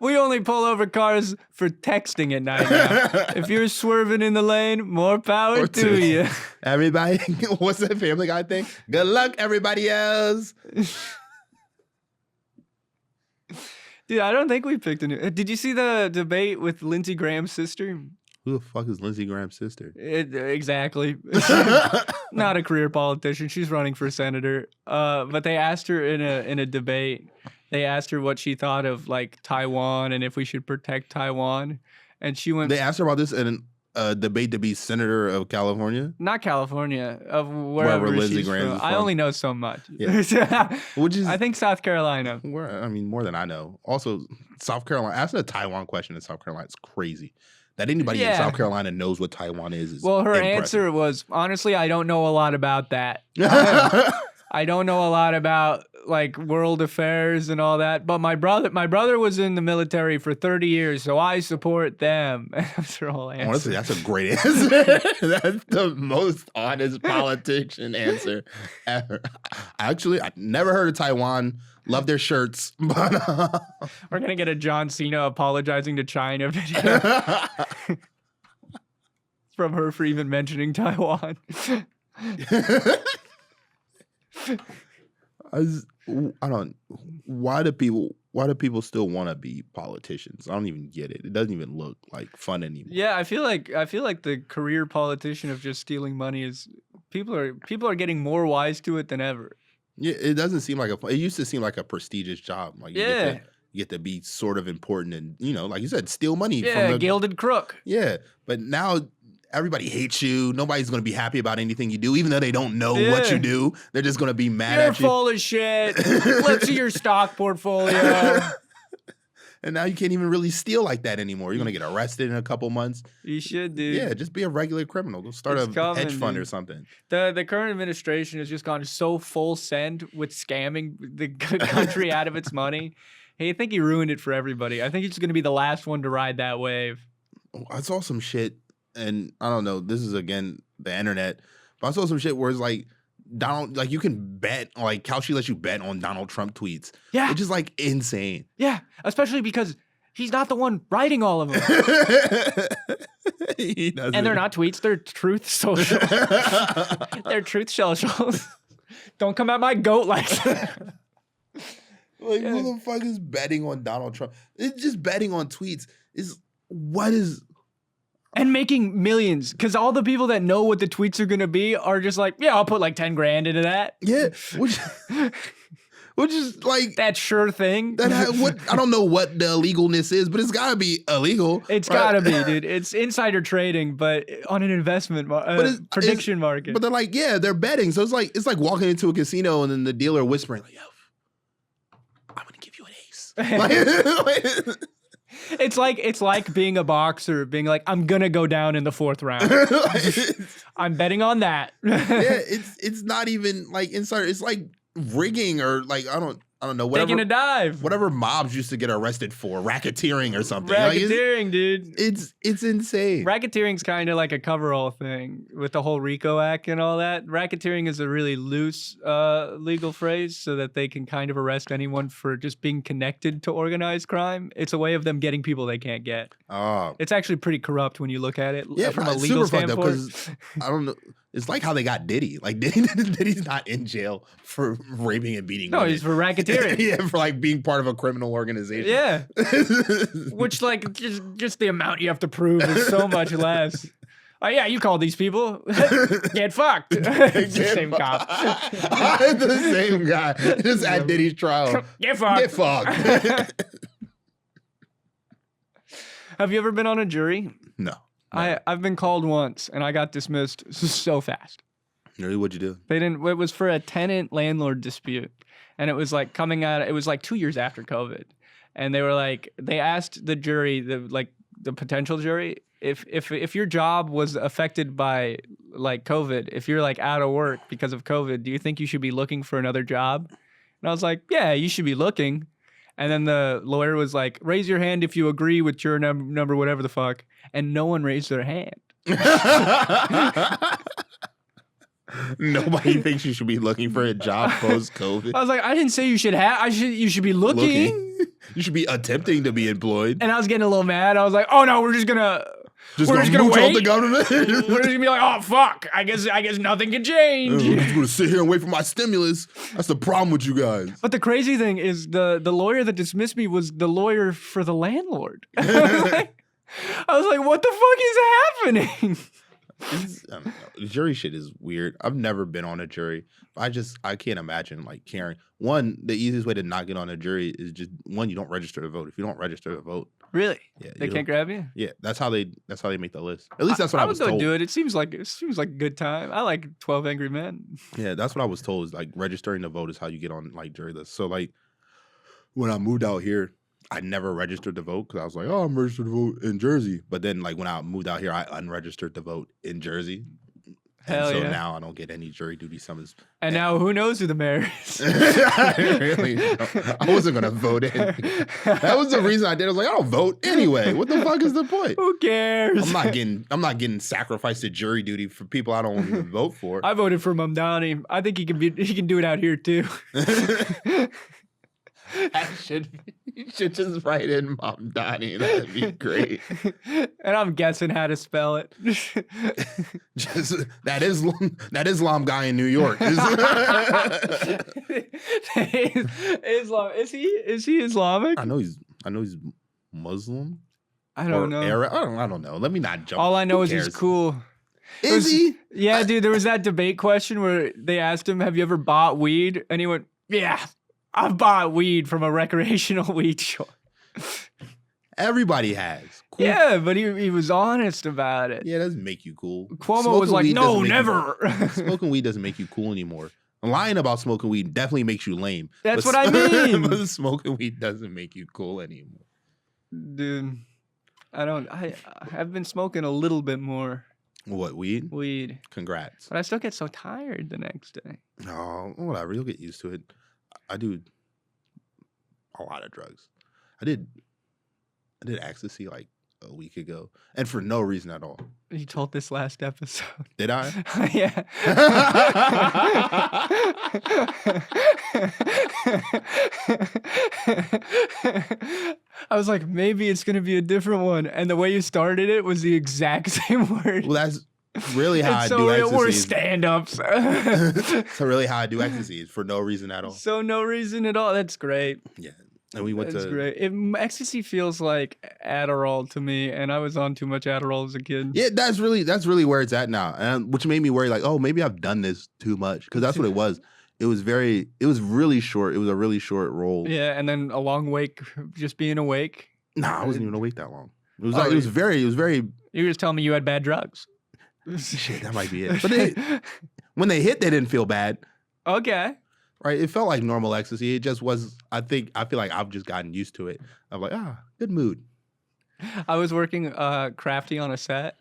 We only pull over cars for texting at night now. If you're swerving in the lane, more power to you. Everybody, what's that Family Guy thing? Good luck, everybody else. Dude, I don't think we picked a new. Did you see the debate with Lindsey Graham's sister? Who the fuck is Lindsey Graham's sister? Exactly. Not a career politician. She's running for senator. But they asked her in a debate. They asked her what she thought of like Taiwan and if we should protect Taiwan. And she went. They asked her about this in a debate to be senator of California. Not California, of wherever Lindsey she's Graham from. is I from. only know so much. Yeah. Which is, I think South Carolina. I mean, more than I know. Also, South Carolina. Asking a Taiwan question in South Carolina is crazy. That anybody in South Carolina knows what Taiwan is well, her impressive. answer was, honestly, I don't know a lot about that. I don't know a lot about like world affairs and all that. But my brother was in the military for 30 years, so I support them. That's her whole answer. Honestly, that's a great answer. That's the most honest politician answer ever. Actually, I never heard of Taiwan. Love their shirts, but we're gonna get a John Cena apologizing to China video from her for even mentioning Taiwan. I don't. Why do people? why do people still want to be politicians? I don't even get it. It doesn't even look like fun anymore. Yeah, I feel like the career politician of just stealing money is people are getting more wise to it than ever. Yeah, it doesn't seem like it used to seem like a prestigious job. Like you get to be sort of important and, like you said, steal money from the gilded crook. Yeah, but now everybody hates you. Nobody's going to be happy about anything you do, even though they don't know what you do. They're just going to be mad at you. You're full of shit. Let's see your stock portfolio. And now you can't even really steal like that anymore. You're going to get arrested in a couple months. You should, dude. Yeah, just be a regular criminal. Go start a hedge fund or something. The current administration has just gone so full send with scamming the country out of its money. Hey, I think he ruined it for everybody. I think he's going to be the last one to ride that wave. I saw some shit. And I don't know, this is again the internet, but I saw some shit where it's like you can bet, like Kalshi lets you bet on Donald Trump tweets. Yeah. Which is like insane. Yeah. Especially because he's not the one writing all of them. He doesn't. And they're not tweets, they're truth social. They're truth socials. Don't come at my goat like that. Like, who the fuck is betting on Donald Trump? It's just betting on tweets. And making millions, because all the people that know what the tweets are going to be are just like, yeah, I'll put like 10 grand into that. Yeah, which is like... that sure thing. I don't know what the illegalness is, but it's got to be illegal. It's got to be, dude. It's insider trading, but on an investment prediction market. But they're like, yeah, they're betting. So it's like walking into a casino and then the dealer whispering, like, yo, I'm going to give you an ace. It's like being a boxer, being like, I'm gonna go down in the 4th round. I'm betting on that. Yeah, it's not even like insider. It's like rigging or like I don't know, whatever. Taking a dive. Whatever mobs used to get arrested for, racketeering or something. Racketeering, dude. It's insane. Racketeering's kind of like a coverall thing with the whole RICO Act and all that. Racketeering is a really loose legal phrase so that they can kind of arrest anyone for just being connected to organized crime. It's a way of them getting people they can't get. Oh. It's actually pretty corrupt when you look at it from a legal standpoint. Because I don't know. It's like how they got Diddy. Like Diddy's not in jail for raping and beating women. No, he's for racketeering. Yeah, for like being part of a criminal organization. Yeah. Which like just the amount you have to prove is so much less. Oh yeah, you call these people. Get fucked. The same cop. The same guy. Just at Diddy's trial. Get fucked. Get fucked. Have you ever been on a jury? No. I've been called once and I got dismissed so fast. Really? What'd you do? It was for a tenant-landlord dispute. And it was like it was like 2 years after COVID. And they were like, they asked the jury, the potential jury, if your job was affected by like COVID, if you're like out of work because of COVID, do you think you should be looking for another job? And I was like, yeah, you should be looking. And then the lawyer was like, raise your hand if you agree with your number, whatever the fuck. And no one raised their hand. Nobody thinks you should be looking for a job post-COVID. I was like, I didn't say you should have. You should be looking. You should be attempting to be employed. And I was getting a little mad. I was like, oh no, we're just gonna wait. The government. We're just gonna be like, oh fuck. I guess nothing can change. We're just gonna sit here and wait for my stimulus. That's the problem with you guys. But the crazy thing is the lawyer that dismissed me was the lawyer for the landlord. I was like, what the fuck is happening? I don't know. Jury shit is weird. I've never been on a jury. I can't imagine like caring. One, the easiest way to not get on a jury is just you don't register to vote. If you don't register to vote, really, yeah, they can't grab you. Yeah, that's how they make the list. At least that's what I was told. I would go do it. It seems like a good time. I like 12 Angry Men. Yeah, that's what I was told. Is like registering to vote is how you get on like jury lists. So like when I moved out here, I never registered to vote because I was like, oh, I'm registered to vote in Jersey. But then like when I moved out here, I unregistered to vote in Jersey. Hell and so yeah. now I don't get any jury duty summons. And now who knows who the mayor is? I wasn't gonna vote in. That was the reason I did. I was like, I don't vote anyway. What the fuck is the point? Who cares? I'm not getting sacrificed to jury duty for people I don't even vote for. I voted for Mamdani. I think he can do it out here too. That should be. You should just write in Mom Donnie. That'd be great. And I'm guessing how to spell it. Just that is Islam guy in New York. Islam. Is he Islamic? I know he's Muslim. I don't know. Arab. I don't know. Let me not jump. All I know Who is he's cares? cool. Is he? Yeah, dude. There was that debate question where they asked him, "Have you ever bought weed?" And he went, "Yeah, I've bought weed from a recreational weed shop." Everybody has. Cool. Yeah, but he was honest about it. Yeah, it doesn't make you cool. Cuomo Smoking was like, weed "No, doesn't make never." you, smoking weed doesn't make you cool anymore. Lying about smoking weed definitely makes you lame. That's But what I mean. But smoking weed doesn't make you cool anymore. Dude, I've been smoking a little bit more What, weed? weed, Congrats. but I still get so tired the next day. Oh, whatever. You'll get used to it. I do a lot of drugs. I did ecstasy like a week ago, and for no reason at all. You told this last episode. Did I? Yeah. I was like, maybe it's gonna be a different one, and the way you started it was the exact same word. Well, that's really how I so do we're ecstasy. stand-ups. So really how I do ecstasy is for no reason at all. So no reason at all. That's great. Yeah. And we went That's to great. Ecstasy feels like Adderall to me, and I was on too much Adderall as a kid. Yeah, that's really where it's at now. And which made me worry, like, oh, maybe I've done this too much. Because that's what it was. It was really short. It was a really short roll. Yeah, and then a long wake, just being awake. Nah, I wasn't even awake that long. It was Oh, like it was very You were just telling me you had bad drugs. shit, that might be it. But when they hit, they didn't feel bad. Okay. Right? It felt like normal ecstasy. It just was, I feel like I've just gotten used to it. I'm like, good mood. I was working crafty on a set,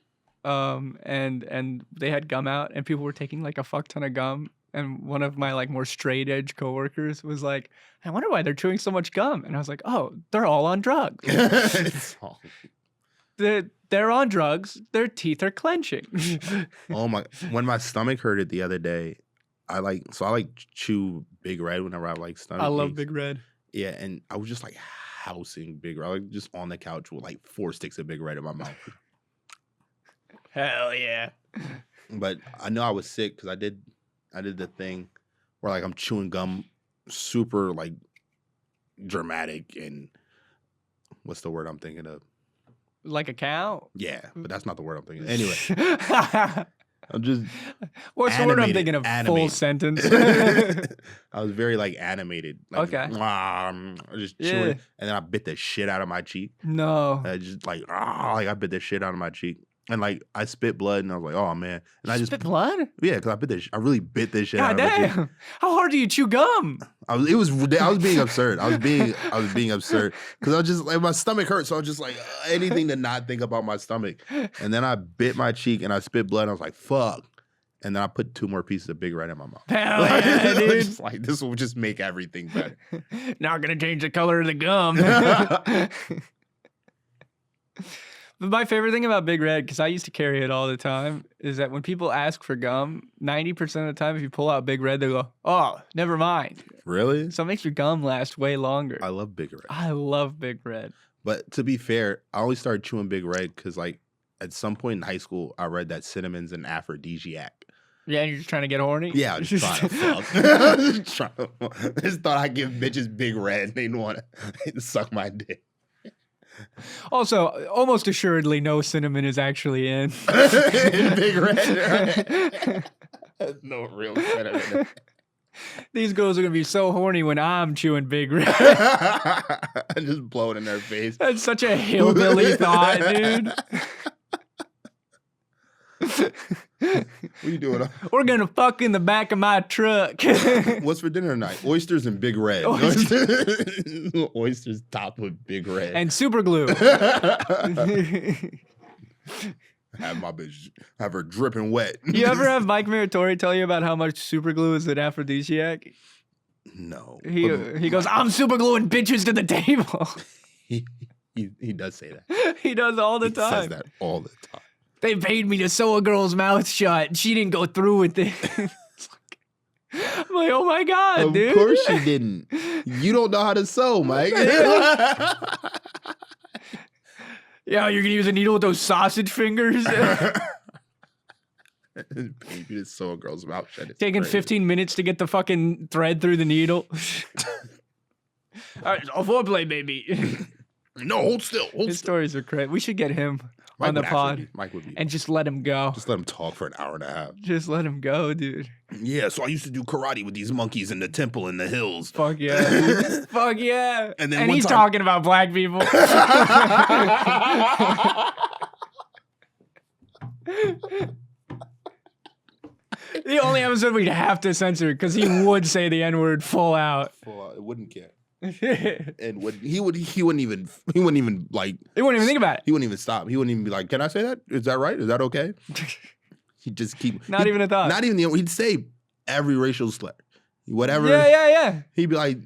and they had gum out, and people were taking like a fuck ton of gum. And one of my like more straight edge coworkers was like, "I wonder why they're chewing so much gum." And I was like, "Oh, they're all on drugs. They're on drugs. Their teeth are clenching." Oh my! When my stomach hurted the other day, I chew Big Red whenever I like stomach. I love aches. Big Red. Yeah, and I was just like housing Big Red, like just on the couch with like 4 sticks of Big Red in my mouth. Hell yeah. But I know I was sick because I did the thing where like I'm chewing gum, super like dramatic and what's the word I'm thinking of? Like a cow? Yeah, but that's not the word I'm thinking of. Anyway, I'm just What's the word I'm animated, thinking of? Full animated. sentence. I was very like animated. Like, Okay. Just Yeah. chewing, and then I bit the shit out of my cheek. No. I just like I bit the shit out of my cheek, and like I spit blood, and I was like, oh man, and I just Spit blood? yeah, because I really bit this shit God out of my cheek. damn. How hard do you chew gum? I was being absurd. I was being absurd because I was just like my stomach hurt, so I was just like anything to not think about my stomach. And then I bit my cheek and I spit blood. And I was like, fuck. And then I put 2 more pieces of Big Red in my mouth. Hell yeah, dude. Just like this will just make everything better. Not gonna change the color of the gum. But my favorite thing about Big Red, because I used to carry it all the time, is that when people ask for gum, 90% of the time, if you pull out Big Red, they go, "Oh, never mind." Really? So it makes your gum last way longer. I love Big Red. I love Big Red. But to be fair, I only started chewing Big Red because like at some point in high school, I read that cinnamon's an aphrodisiac. Yeah, and you're just trying to get horny? Yeah, I was just trying to fuck. I just thought I'd give bitches Big Red and they'd want to suck my dick. Also, almost assuredly, no cinnamon is actually in. Big Red, right? There's no real cinnamon. These girls are going to be so horny when I'm chewing Big Red. Just blow it in their face. That's such a hillbilly thought, dude. What are you doing? We're going to fuck in the back of my truck. What's for dinner tonight? Oysters and Big Red. Oysters topped with Big Red. And super glue. Have her dripping wet. You ever have Mike Muratori tell you about how much super glue is an aphrodisiac? No. He goes, "I'm super gluing bitches to the table." He does say that. He does all the He time. says that all the time. They paid me to sew a girl's mouth shut. She didn't go through with it. I'm like, oh my God, dude. Of course she didn't. You don't know how to sew, Mike. Yeah, you're gonna use a needle with those sausage fingers. You just sew a girl's mouth shut. It's Taking crazy. 15 minutes to get the fucking thread through the needle. All right, I'll foreplay, baby. No, hold still. His stories are crazy. We should get him Mike on the would actually pod be- Mike would be. and just let him go. Just let him talk for an hour and a half. Just let him go, dude. Yeah, so I used to do karate with these monkeys in the temple in the hills. Fuck yeah. Dude. Fuck yeah. And then and one he's time- talking about black people. The only episode we'd have to censor because he would say the N-word full out. Well, I wouldn't care. He And he wouldn't even like wouldn't even think about it. he wouldn't even stop. He wouldn't even be like, "Can I say that? Is that right? Is that okay?" He'd just keep Not even a thought. Not even he'd say every racial slur. Whatever. Yeah. He'd be like,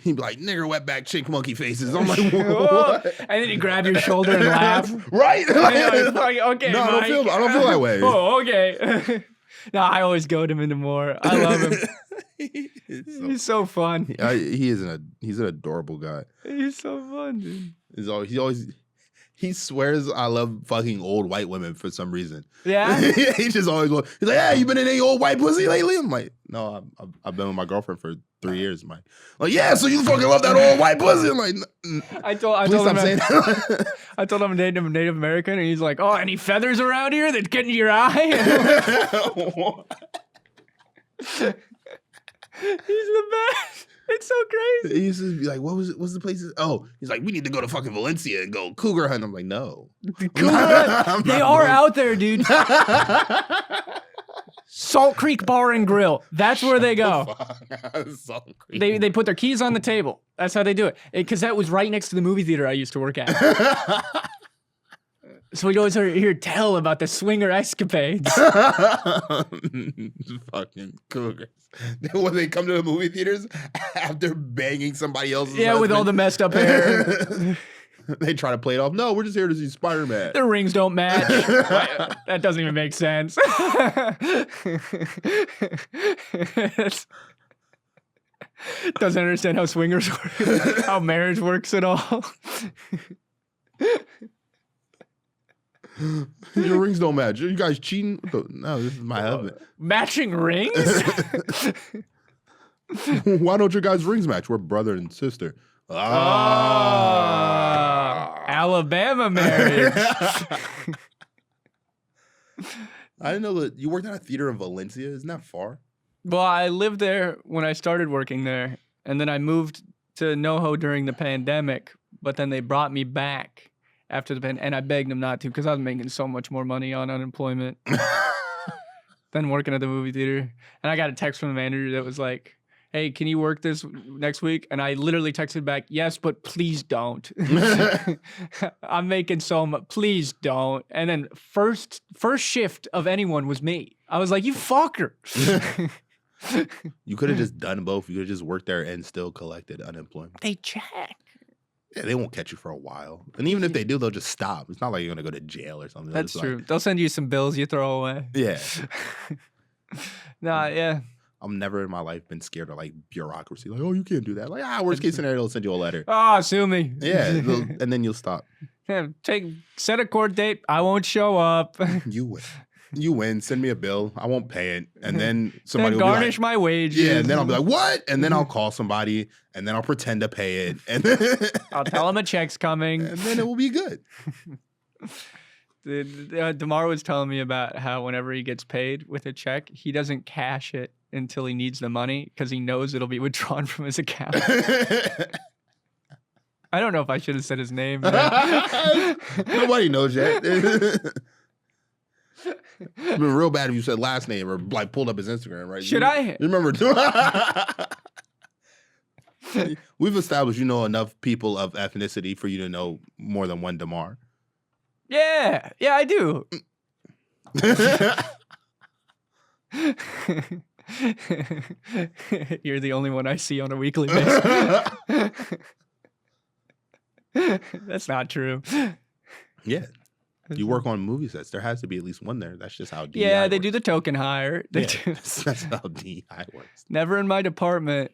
nigger, wetback, chick, monkey faces. I'm like, Whoa. what? And then he'd grab your shoulder and laugh. Right? Okay, No, Mike. I don't feel that way. Oh, okay. No, I always goad him into more. I love him. He's so fun. He's an adorable guy. He's so fun, dude. He swears I love fucking old white women for some reason. Yeah? He just always he's like, "Yeah, you been in any old white pussy lately?" I'm like, "No, I've been with my girlfriend for 3 years." I'm like, "Yeah, so you fucking love that old white pussy?" I'm like, I told "Please him stop saying that." I told him I'm Native American, and he's like, "Oh, any feathers around here that get into your eye?" He's the best. It's so crazy. He used to be like, what's the place? Oh, he's like, "We need to go to fucking Valencia and go cougar hunt." I'm like, "No." Cool. They are out there, dude. Salt Creek Bar and Grill. That's where they go. They put their keys on the table. That's how they do it. Because that was right next to the movie theater I used to work at. So we'd always hear tell about the swinger escapades. Fucking cougars. When they come to the movie theaters after banging somebody else's Yeah, with all the messed up hair. They try to play it off. "No, we're just here to see Spider-Man." Their rings don't match. That doesn't even make sense. Doesn't understand how swingers work, how marriage works at all. Your rings don't match. You guys cheating? No, this is my husband. Matching rings? Why don't your guys' rings match? We're brother and sister. Alabama marriage. I didn't know that you worked at a theater in Valencia. Isn't that far? Well, I lived there when I started working there, and then I moved to NoHo during the pandemic, but then they brought me back after the pandemic, and I begged them not to because I was making so much more money on unemployment than working at the movie theater. And I got a text from the manager that was like, "Hey, can you work this next week?" And I literally texted back, "Yes, but please don't." I'm making so much. Please don't. And then first shift of anyone was me. I was like, "You fucker." You could have just done both. You could have just worked there and still collected unemployment. They check. Yeah, they won't catch you for a while. And even if they do, they'll just stop. It's not like you're going to go to jail or something. That's They'll just true. like, They'll send you some bills you throw away. yeah. Nah, yeah. I've never in my life been scared of like bureaucracy. Like, "Oh, you can't do that." Like, worst case scenario, they'll send you a letter. Oh, sue me. Yeah, and then you'll stop. Yeah, set a court date. I won't show up. You win. You win. Send me a bill. I won't pay it. And then Then somebody will garnish be my wages. like, yeah. And then I'll be like, "What?" And then I'll call somebody, and then I'll pretend to pay it, and then, I'll tell them a check's coming. and then it will be good. DeMar was telling me about how whenever he gets paid with a check, he doesn't cash it until he needs the money because he knows it'll be withdrawn from his account. I don't know if I should have said his name. Nobody knows yet. It'd been real bad if you said last name or like pulled up his Instagram, right? Should I? You remember? We've established you know enough people of ethnicity for you to know more than one DeMar. Yeah, I do. You're the only one I see on a weekly basis. That's not true. Yeah. You work on movie sets. There has to be at least one there. That's just how DEI Yeah, they works. do the token hire. They Yeah, do. that's how DEI works. Never in my department.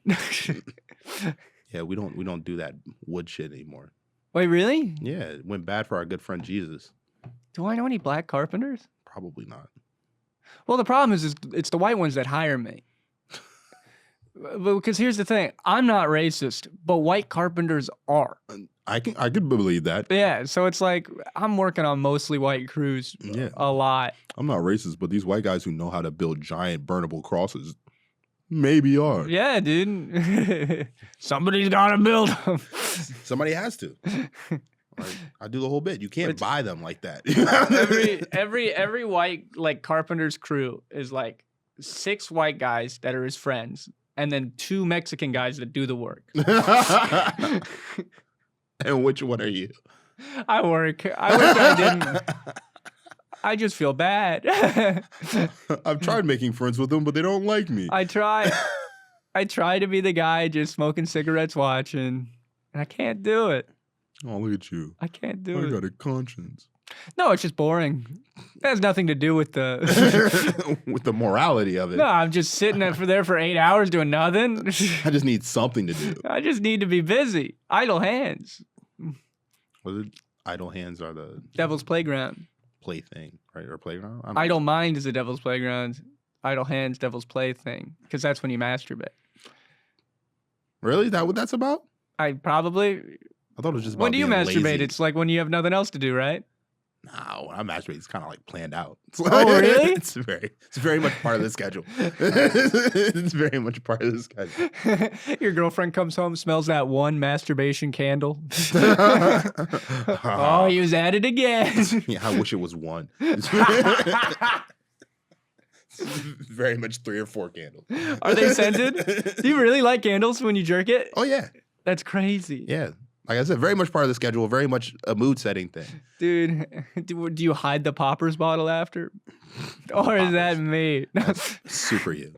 Yeah, we don't do that wood shit anymore. Wait, really? Yeah, it went bad for our good friend Jesus. Do I know any black carpenters? Probably not. Well, the problem is it's the white ones that hire me. Because here's the thing, I'm not racist, but white carpenters are. I could believe that. Yeah, so it's like I'm working on mostly white crews a lot. I'm not racist, but these white guys who know how to build giant burnable crosses maybe are. Yeah, dude. Somebody's got to build them. Somebody has to. Like, I do the whole bit. You can't buy them like that. every white like carpenter's crew is like 6 white guys that are his friends, and then 2 Mexican guys that do the work. And which one are you? I wish I didn't. I just feel bad. I've tried making friends with them, but they don't like me. I try to be the guy just smoking cigarettes watching, and I can't do it. Oh, look at you. I can't do it. I got a conscience. No, it's just boring. It has nothing to do with the with the morality of it. No, I'm just sitting there for 8 hours doing nothing. I just need something to do. I just need to be busy. Idle hands. Was it idle hands are the Devil's playground. plaything, right? Or playground? Idle mind is a devil's playground. Idle hands, devil's plaything. Because that's when you masturbate. Really? Is that what that's about? I thought it was just about when do you being masturbate? lazy. It's like when you have nothing else to do, right? No, when I masturbate, it's kind of like planned out. Oh, really? It's very much part of the schedule. It's very much part of the schedule. Your girlfriend comes home, smells that one masturbation candle. Oh, he was at it again. Yeah, I wish it was one. Very much 3 or 4 candles. Are they scented? Do you really like candles when you jerk it? Oh, yeah. That's crazy. Yeah. Like I said, very much part of the schedule, very much a mood setting thing. Dude, do you hide the poppers bottle after? Or is that me? That's super you.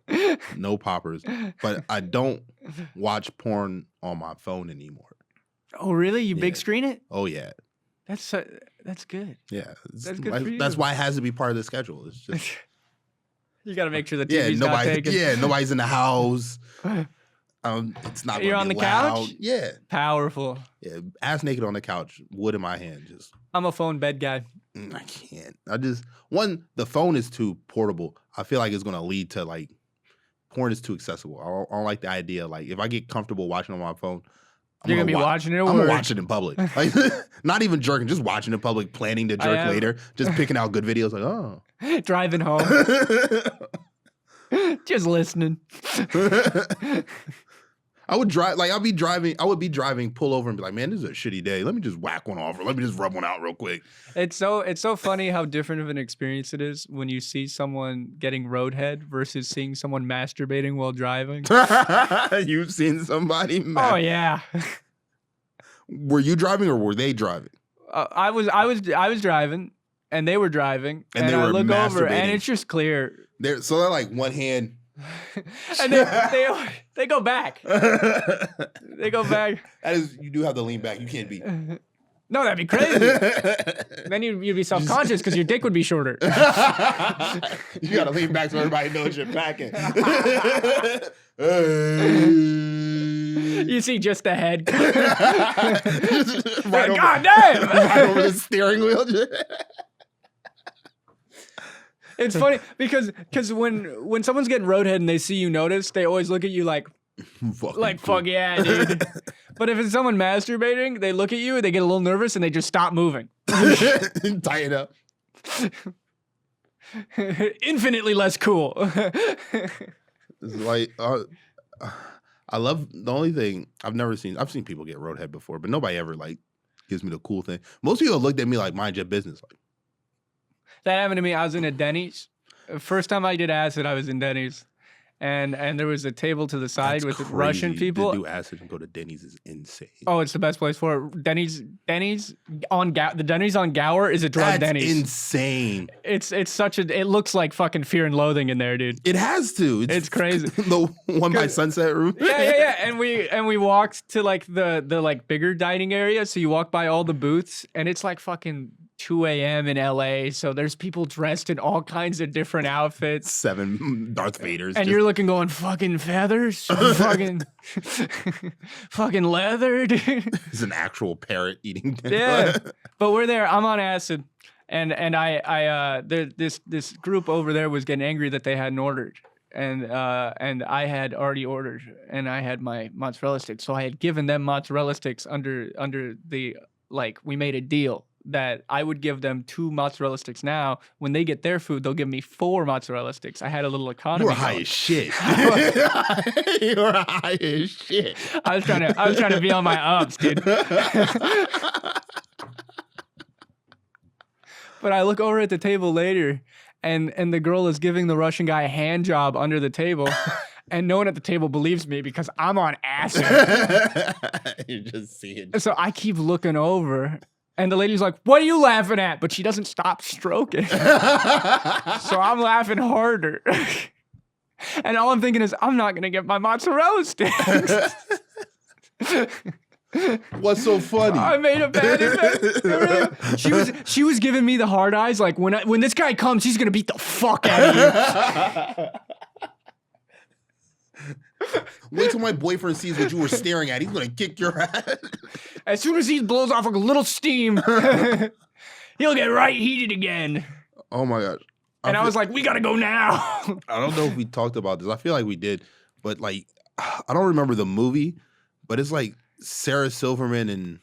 No poppers. But I don't watch porn on my phone anymore. Oh, really? You big Yeah. screen it? Oh, yeah. That's good. Yeah. That's good for you. That's why it has to be part of the schedule. It's just... You got to make sure the TV's not taken. Yeah, nobody's in the house. It's not. You're on the loud. couch? Yeah. Powerful. Yeah. Ass naked on the couch, wood in my hand. Just I'm a phone bed guy. I can't. The phone is too portable. I feel like it's gonna lead to like porn is too accessible. I don't like the idea. Like if I get comfortable watching on my phone, You're gonna be watching it. I'm gonna watch it in public. Like not even jerking, just watching in public, planning to jerk later, just picking out good videos. Like driving home, just listening. I would be driving, pull over and be like, man, this is a shitty day. Let me just whack one off or let me just rub one out real quick. It's so funny how different of an experience it is when you see someone getting roadhead versus seeing someone masturbating while driving. You've seen somebody Oh yeah. Were you driving or were they driving? I was driving and they were driving and they I were look over and masturbating. it's just clear. They're like one hand. And they go back. They go back. That is, you do have to lean back. You can't be. No, that'd be crazy. Then you'd be self-conscious because your dick would be shorter. You gotta lean back so everybody knows you're packing. You see just the head. Right over, God damn! right over the steering wheel. It's funny because when someone's getting roadhead and they see you notice, they always look at you like fuck yeah, dude. But if it's someone masturbating, they look at you, they get a little nervous, and they just stop moving. Tighten up. Infinitely less cool. It's like I love the only thing I've seen people get roadhead before, but nobody ever like gives me the cool thing. Most people looked at me like mind your business. Like, that happened to me. I was in a Denny's. First time I did acid, I was in Denny's. And there was a table to the side with Russian people. To do acid and go to Denny's is insane. Oh, it's the best place for it. Denny's on Gower is a drug Denny's. That's insane. It looks like fucking Fear and Loathing in there, dude. It has to. It's crazy. The one by Sunset Room. Yeah. And we walked to like the like bigger dining area. So you walk by all the booths and it's like fucking 2 a.m. in LA, so there's people dressed in all kinds of different outfits. 7 Darth Vaders. And you're looking going, fucking feathers? fucking fucking leather, dude. It's an actual parrot eating. Yeah. But we're there. I'm on acid. And this group over there was getting angry that they hadn't ordered. And I had already ordered, and I had my mozzarella sticks. So I had given them mozzarella sticks under the, like, we made a deal that I would give them 2 mozzarella sticks now. When they get their food, they'll give me 4 mozzarella sticks. I had a little economy. You were high as shit. You were high as shit. I was trying to be on my ups, dude. But I look over at the table later, and the girl is giving the Russian guy a hand job under the table. And no one at the table believes me because I'm on acid. You just see it. So I keep looking over, and the lady's like, "What are you laughing at?" But she doesn't stop stroking. So I'm laughing harder. And all I'm thinking is, I'm not going to get my mozzarella sticks. What's so funny? I made a bad investment. She was giving me the hard eyes, like, when this guy comes, he's gonna beat the fuck out of you. Wait till my boyfriend sees what you were staring at. He's gonna kick your ass. As soon as he blows off a little steam, he'll get right heated again. Oh my gosh. And I was like, we gotta go now. I don't know if we talked about this. I feel like we did, but like, I don't remember the movie, but it's like Sarah Silverman and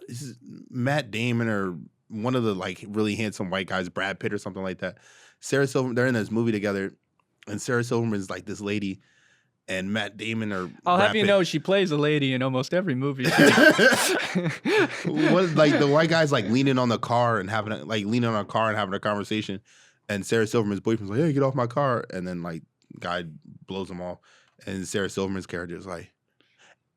is Matt Damon or one of the like really handsome white guys, Brad Pitt or something like that. Sarah Silverman, they're in this movie together, and Sarah Silverman is like this lady, and Matt Damon or I'll Brad have you Pitt. know she plays a lady in almost every movie. What, like the white guy's like leaning on the car and having a conversation, and Sarah Silverman's boyfriend's like, "Hey, get off my car," and then like guy blows him off, and Sarah Silverman's character is like,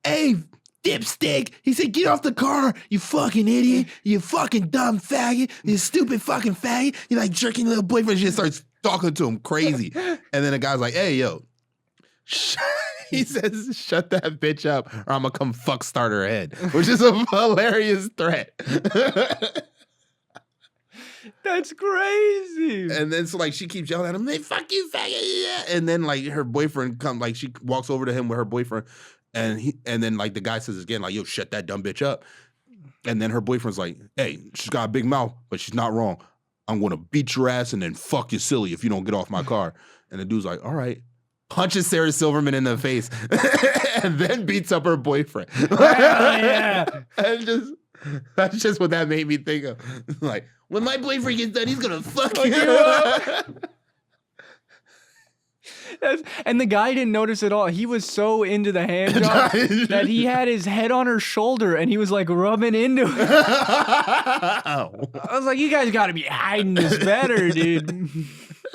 "Hey, dipstick," he said, "get off the car, you fucking idiot, you fucking dumb faggot, you stupid fucking faggot." You like jerking little boyfriend. She just starts talking to him crazy, and then the guy's like, "Hey, yo." He says, "Shut that bitch up, or I'm gonna come fuck start her head," which is a hilarious threat. That's crazy. And then so like she keeps yelling at him, "Hey, fuck you, faggot!" Yeah. And then like her boyfriend like she walks over to him with her boyfriend, and then like the guy says again, like, "Yo, shut that dumb bitch up." And then her boyfriend's like, "Hey, she's got a big mouth, but she's not wrong. I'm gonna beat your ass and then fuck you silly if you don't get off my car." And the dude's like, "All right." Punches Sarah Silverman in the face and then beats up her boyfriend. Yeah. And that's just what that made me think of. Like, when my boyfriend gets done, he's gonna fuck you up. And the guy didn't notice at all. He was so into the hand job that he had his head on her shoulder and he was like rubbing into it. I was like, you guys gotta be hiding this better, dude.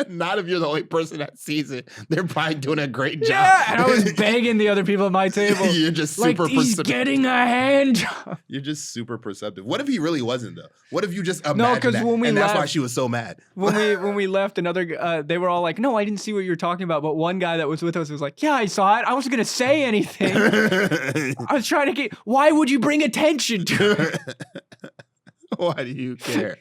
Not if you're the only person that sees it. They're probably doing a great job. Yeah, and I was begging the other people at my table. You're just super like, he's perceptive. getting a hand job. You're just super perceptive. What if he really wasn't though? What if you just imagined No, 'cause that, when we and that's why left- she was so mad? When we left, they were all like, "No, I didn't see what you were talking about." But one guy that was with us was like, "Yeah, I saw it. I wasn't gonna say anything. I was trying to get. Why would you bring attention to it?" Why do you care?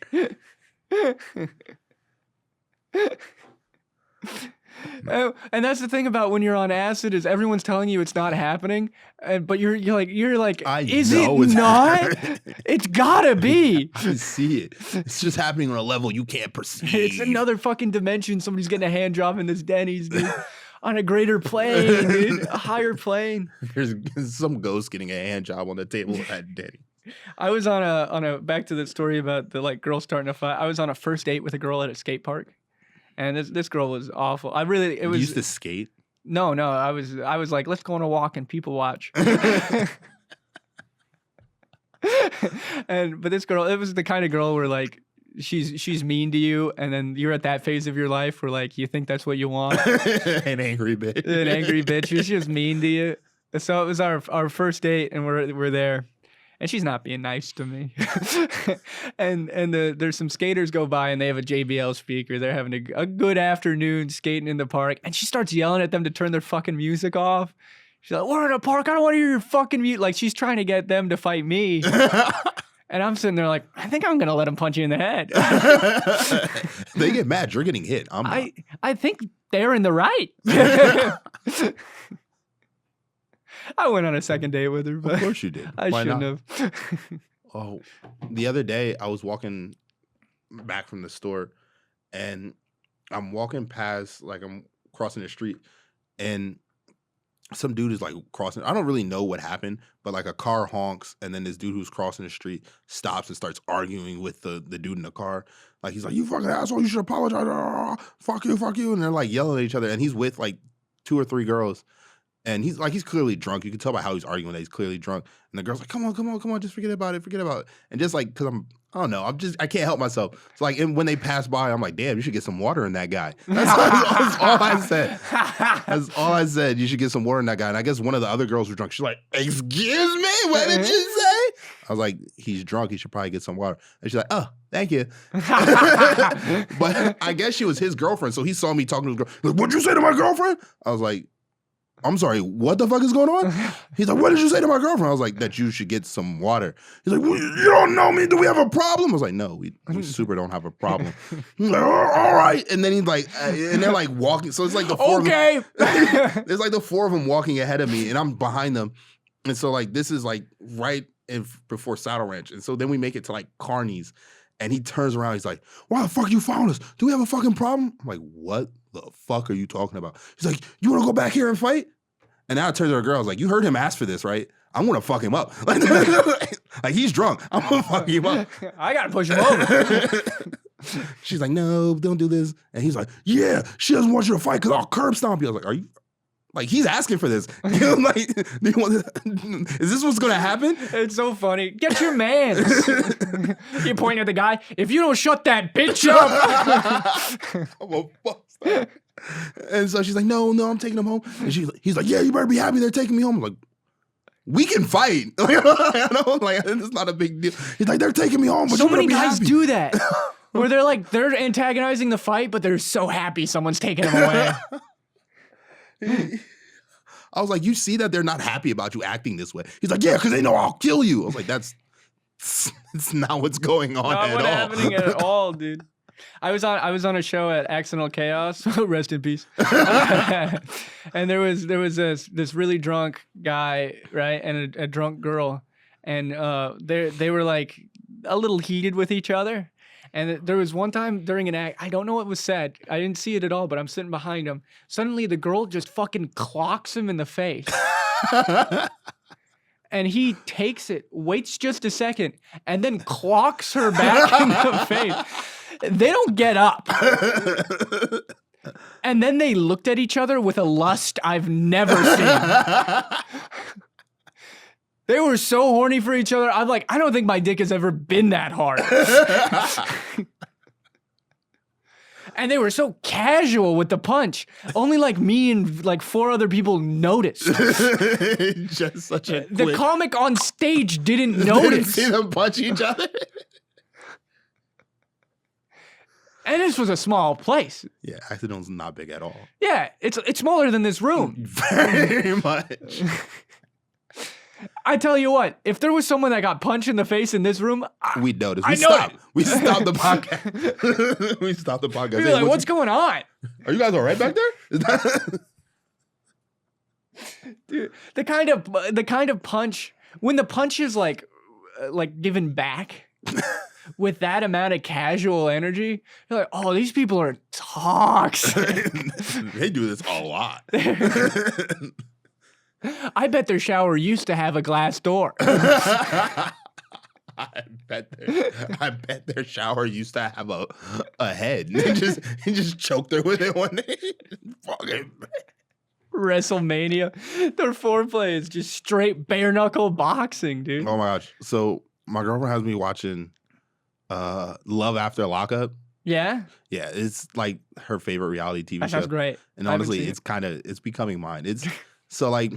And that's the thing about when you're on acid is everyone's telling you it's not happening, but you're like, I is know it it's not? happening. It's gotta be. I can see it. It's just happening on a level you can't perceive. It's another fucking dimension. Somebody's getting a hand job in this Denny's, dude. On a greater plane, dude. A higher plane. There's some ghost getting a hand job on the table at Denny. I was on a back to the story about the like girl starting a fight. I was on a first date with a girl at a skate park, and this girl was awful. You used to skate? No. I was like, let's go on a walk and people watch. But this girl, it was the kind of girl where like she's mean to you, and then you're at that phase of your life where like you think that's what you want. An angry bitch. An angry bitch. She's just mean to you. So it was our first date, and we're there. And she's not being nice to me. and there's some skaters go by and they have a JBL speaker. They're having a good afternoon skating in the park. And she starts yelling at them to turn their fucking music off. She's like, "We're in a park. I don't want to hear your fucking music." Like she's trying to get them to fight me. And I'm sitting there like, I think I'm gonna let him punch you in the head. They get mad. You're getting hit. I'm not. I think they're in the right. I went on a second date with her, but Of course you did. I Why shouldn't not? have. Oh, the other day I was walking back from the store, and I'm walking past, like I'm crossing the street, and some dude is like crossing. I don't really know what happened, but like a car honks, and then this dude who's crossing the street stops and starts arguing with the dude in the car. Like he's like, "You fucking asshole! You should apologize! Fuck you, fuck you!" And they're like yelling at each other, and he's with like 2 or 3 girls. And he's clearly drunk. You can tell by how he's arguing that he's clearly drunk. And the girl's like, come on, just forget about it, forget about it. And just like, cause I don't know, I can't help myself. It's like, and when they pass by, I'm like, damn, you should get some water in that guy. That's all I said. That's all I said. You should get some water in that guy. And I guess one of the other girls was drunk. She's like, excuse me, what did you say? I was like, he's drunk. He should probably get some water. And she's like, oh, thank you. But I guess she was his girlfriend. So he saw me talking to his girl. Like, what'd you say to my girlfriend? I was like, I'm sorry, what the fuck is going on? He's like, what did you say to my girlfriend? I was like, that you should get some water. He's like, well, you don't know me. Do we have a problem? I was like, no, we super don't have a problem. He's like, oh, all right. And then he's like, and they're like walking. So it's like the 4 of them. There's like the 4 of them walking ahead of me, and I'm behind them. And so like, this is like right before Saddle Ranch. And so then we make it to like Carney's, and he turns around. He's like, why the fuck you found us? Do we have a fucking problem? I'm like, what the fuck are you talking about? He's like, you want to go back here and fight? And now I turn to her girl. I was like, you heard him ask for this, right? I'm going to fuck him up. Like, he's drunk. I'm going to fuck him up. I got to push him over. She's like, no, don't do this. And he's like, yeah, she doesn't want you to fight because I'll curb stomp you. I was like, are you? Like, he's asking for this. You know, like, do you want is this what's going to happen? It's so funny. Get your mans. You point at the guy. If you don't shut that bitch up. I'm a fuck. And so she's like, no, I'm taking him home. And he's like, yeah, you better be happy they're taking me home. I'm like, we can fight. It's not a big deal. He's like, they're taking me home, but so many guys happy. do that. Where they're antagonizing the fight, but they're so happy someone's taking them away. I was like, you see that they're not happy about you acting this way. He's like, yeah, because they know I'll kill you. I was like, it's not what's going on not at what's all. happening at all, dude. I was on a show at Accidental Chaos, rest in peace. And there was this really drunk guy, right, and a drunk girl, and they were like a little heated with each other. And there was one time during an act, I don't know what was said. I didn't see it at all, but I'm sitting behind him. Suddenly the girl just fucking clocks him in the face. And he takes it, waits just a second, and then clocks her back in the face. They don't get up. And then they looked at each other with a lust I've never seen. They were so horny for each other. I'm like, I don't think my dick has ever been that hard. And they were so casual with the punch. Only like me and like 4 other people noticed. Just such a The comic on stage didn't notice. See them punch each other. And this was a small place. Yeah, Accidental's not big at all. Yeah, it's smaller than this room. Very much. I tell you what, if there was someone that got punched in the face in this room, we'd notice. We stopped the podcast. We stopped the podcast. We'd be like, what's going on? Are you guys all right back there? Dude, the kind of punch, when the punch is like given back with that amount of casual energy, you're like, oh, these people are toxic. They do this a lot. I bet their shower used to have a glass door. I bet their shower used to have a head. He just choked her with it one day. Fucking WrestleMania. Their foreplay is just straight bare knuckle boxing, dude. Oh my gosh. So my girlfriend has me watching Love After Lockup. Yeah? Yeah, it's like her favorite reality TV show. That sounds great. And honestly, it's becoming mine. It's so like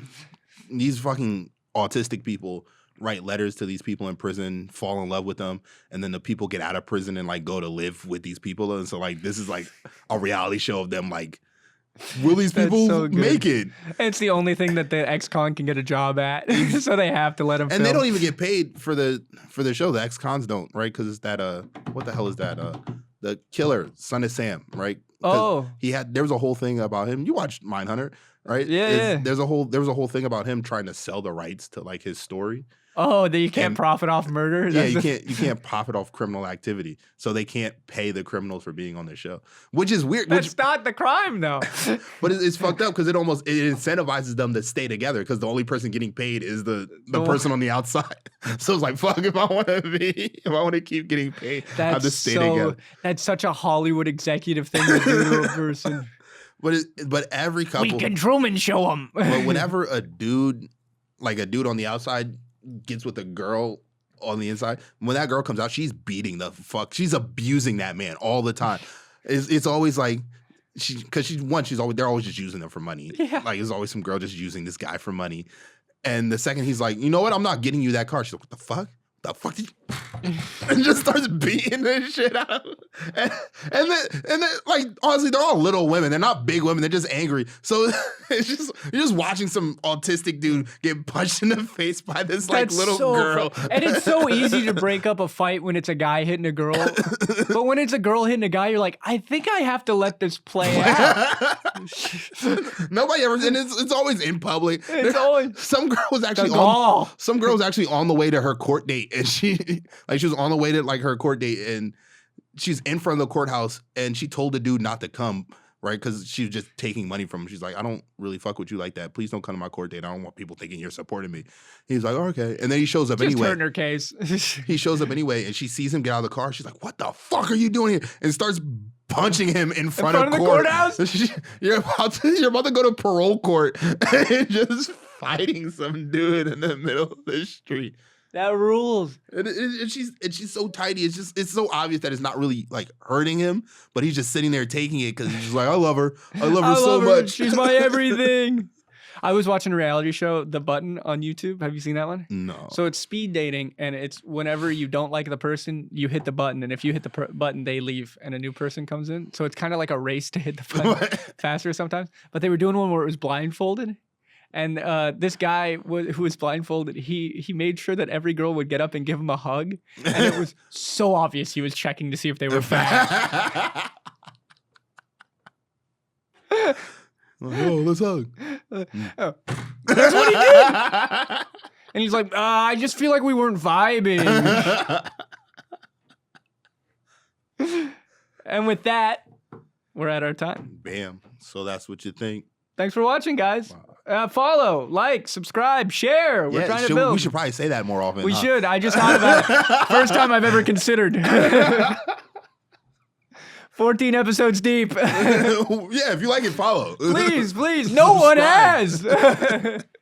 these fucking autistic people write letters to these people in prison, fall in love with them, and then the people get out of prison and like go to live with these people. And so like this is like a reality show of them like will these That's people so good. make it? It's the only thing that the ex-con can get a job at, so they have to let him. And they don't even get paid for the show. The ex-cons don't, right? Because it's that what the hell is that? The killer, Son of Sam, right? Oh, there was a whole thing about him. You watched Mindhunter, right? Yeah. There was a whole thing about him trying to sell the rights to like his story. Oh, that you can't profit off murder. Yeah, you can't profit off criminal activity, so they can't pay the criminals for being on their show, which is weird. That's not the crime, though. But it's fucked up because it incentivizes them to stay together because the only person getting paid is the person on the outside. So it's like, fuck, if I want to keep getting paid, I have to stay together. That's such a Hollywood executive thing to do to a person. But every couple, We can Truman show them. But whenever a dude on the outside gets with a girl on the inside, when that girl comes out, she's beating the fuck. She's abusing that man all the time. It's always like they're always just using them for money. Yeah. Like there's always some girl just using this guy for money. And the second he's like, you know what? I'm not getting you that car. She's like, what the fuck? The fuck did you? And just starts beating the shit out of him. And then like honestly, they're all little women. They're not big women. They're just angry. So it's just you're just watching some autistic dude get punched in the face by this little girl. And it's so easy to break up a fight when it's a guy hitting a girl. But when it's a girl hitting a guy, you're like, I think I have to let this play out. Nobody ever, and it's always in public. It's always some girl was actually on the way to her court date, and she was on the way to like her court date, and she's in front of the courthouse, and she told the dude not to come, right? Because she was just taking money from him. She's like, I don't really fuck with you like that. Please don't come to my court date. I don't want people thinking you're supporting me. He's like, oh, okay. And then he shows up anyway. Just her case. He shows up anyway, and she sees him get out of the car. She's like, what the fuck are you doing here? And starts punching him in front of the court. courthouse? You're about to go to parole court and just fighting some dude in the middle of the street. That rules. And she's so tidy. It's so obvious that it's not really like hurting him, but he's just sitting there taking it because he's just like, I love her. I love her so much. She's my everything. I was watching a reality show, The Button, on YouTube. Have you seen that one? No. So it's speed dating, and it's whenever you don't like the person, you hit the button, and if you hit the button, they leave, and a new person comes in. So it's kind of like a race to hit the button faster sometimes. But they were doing one where it was blindfolded. And this guy who was blindfolded, he made sure that every girl would get up and give him a hug. And it was so obvious he was checking to see if they were fat. Oh, let's hug. That's what he did. And he's like, I just feel like we weren't vibing. And with that, we're at our time. Bam. So that's what you think. Thanks for watching, guys. Follow, like, subscribe, share. We're trying to build. We should probably say that more often. We should. I just thought about it. First time I've ever considered. 14 episodes deep. Yeah, if you like it, follow. Please. No one has.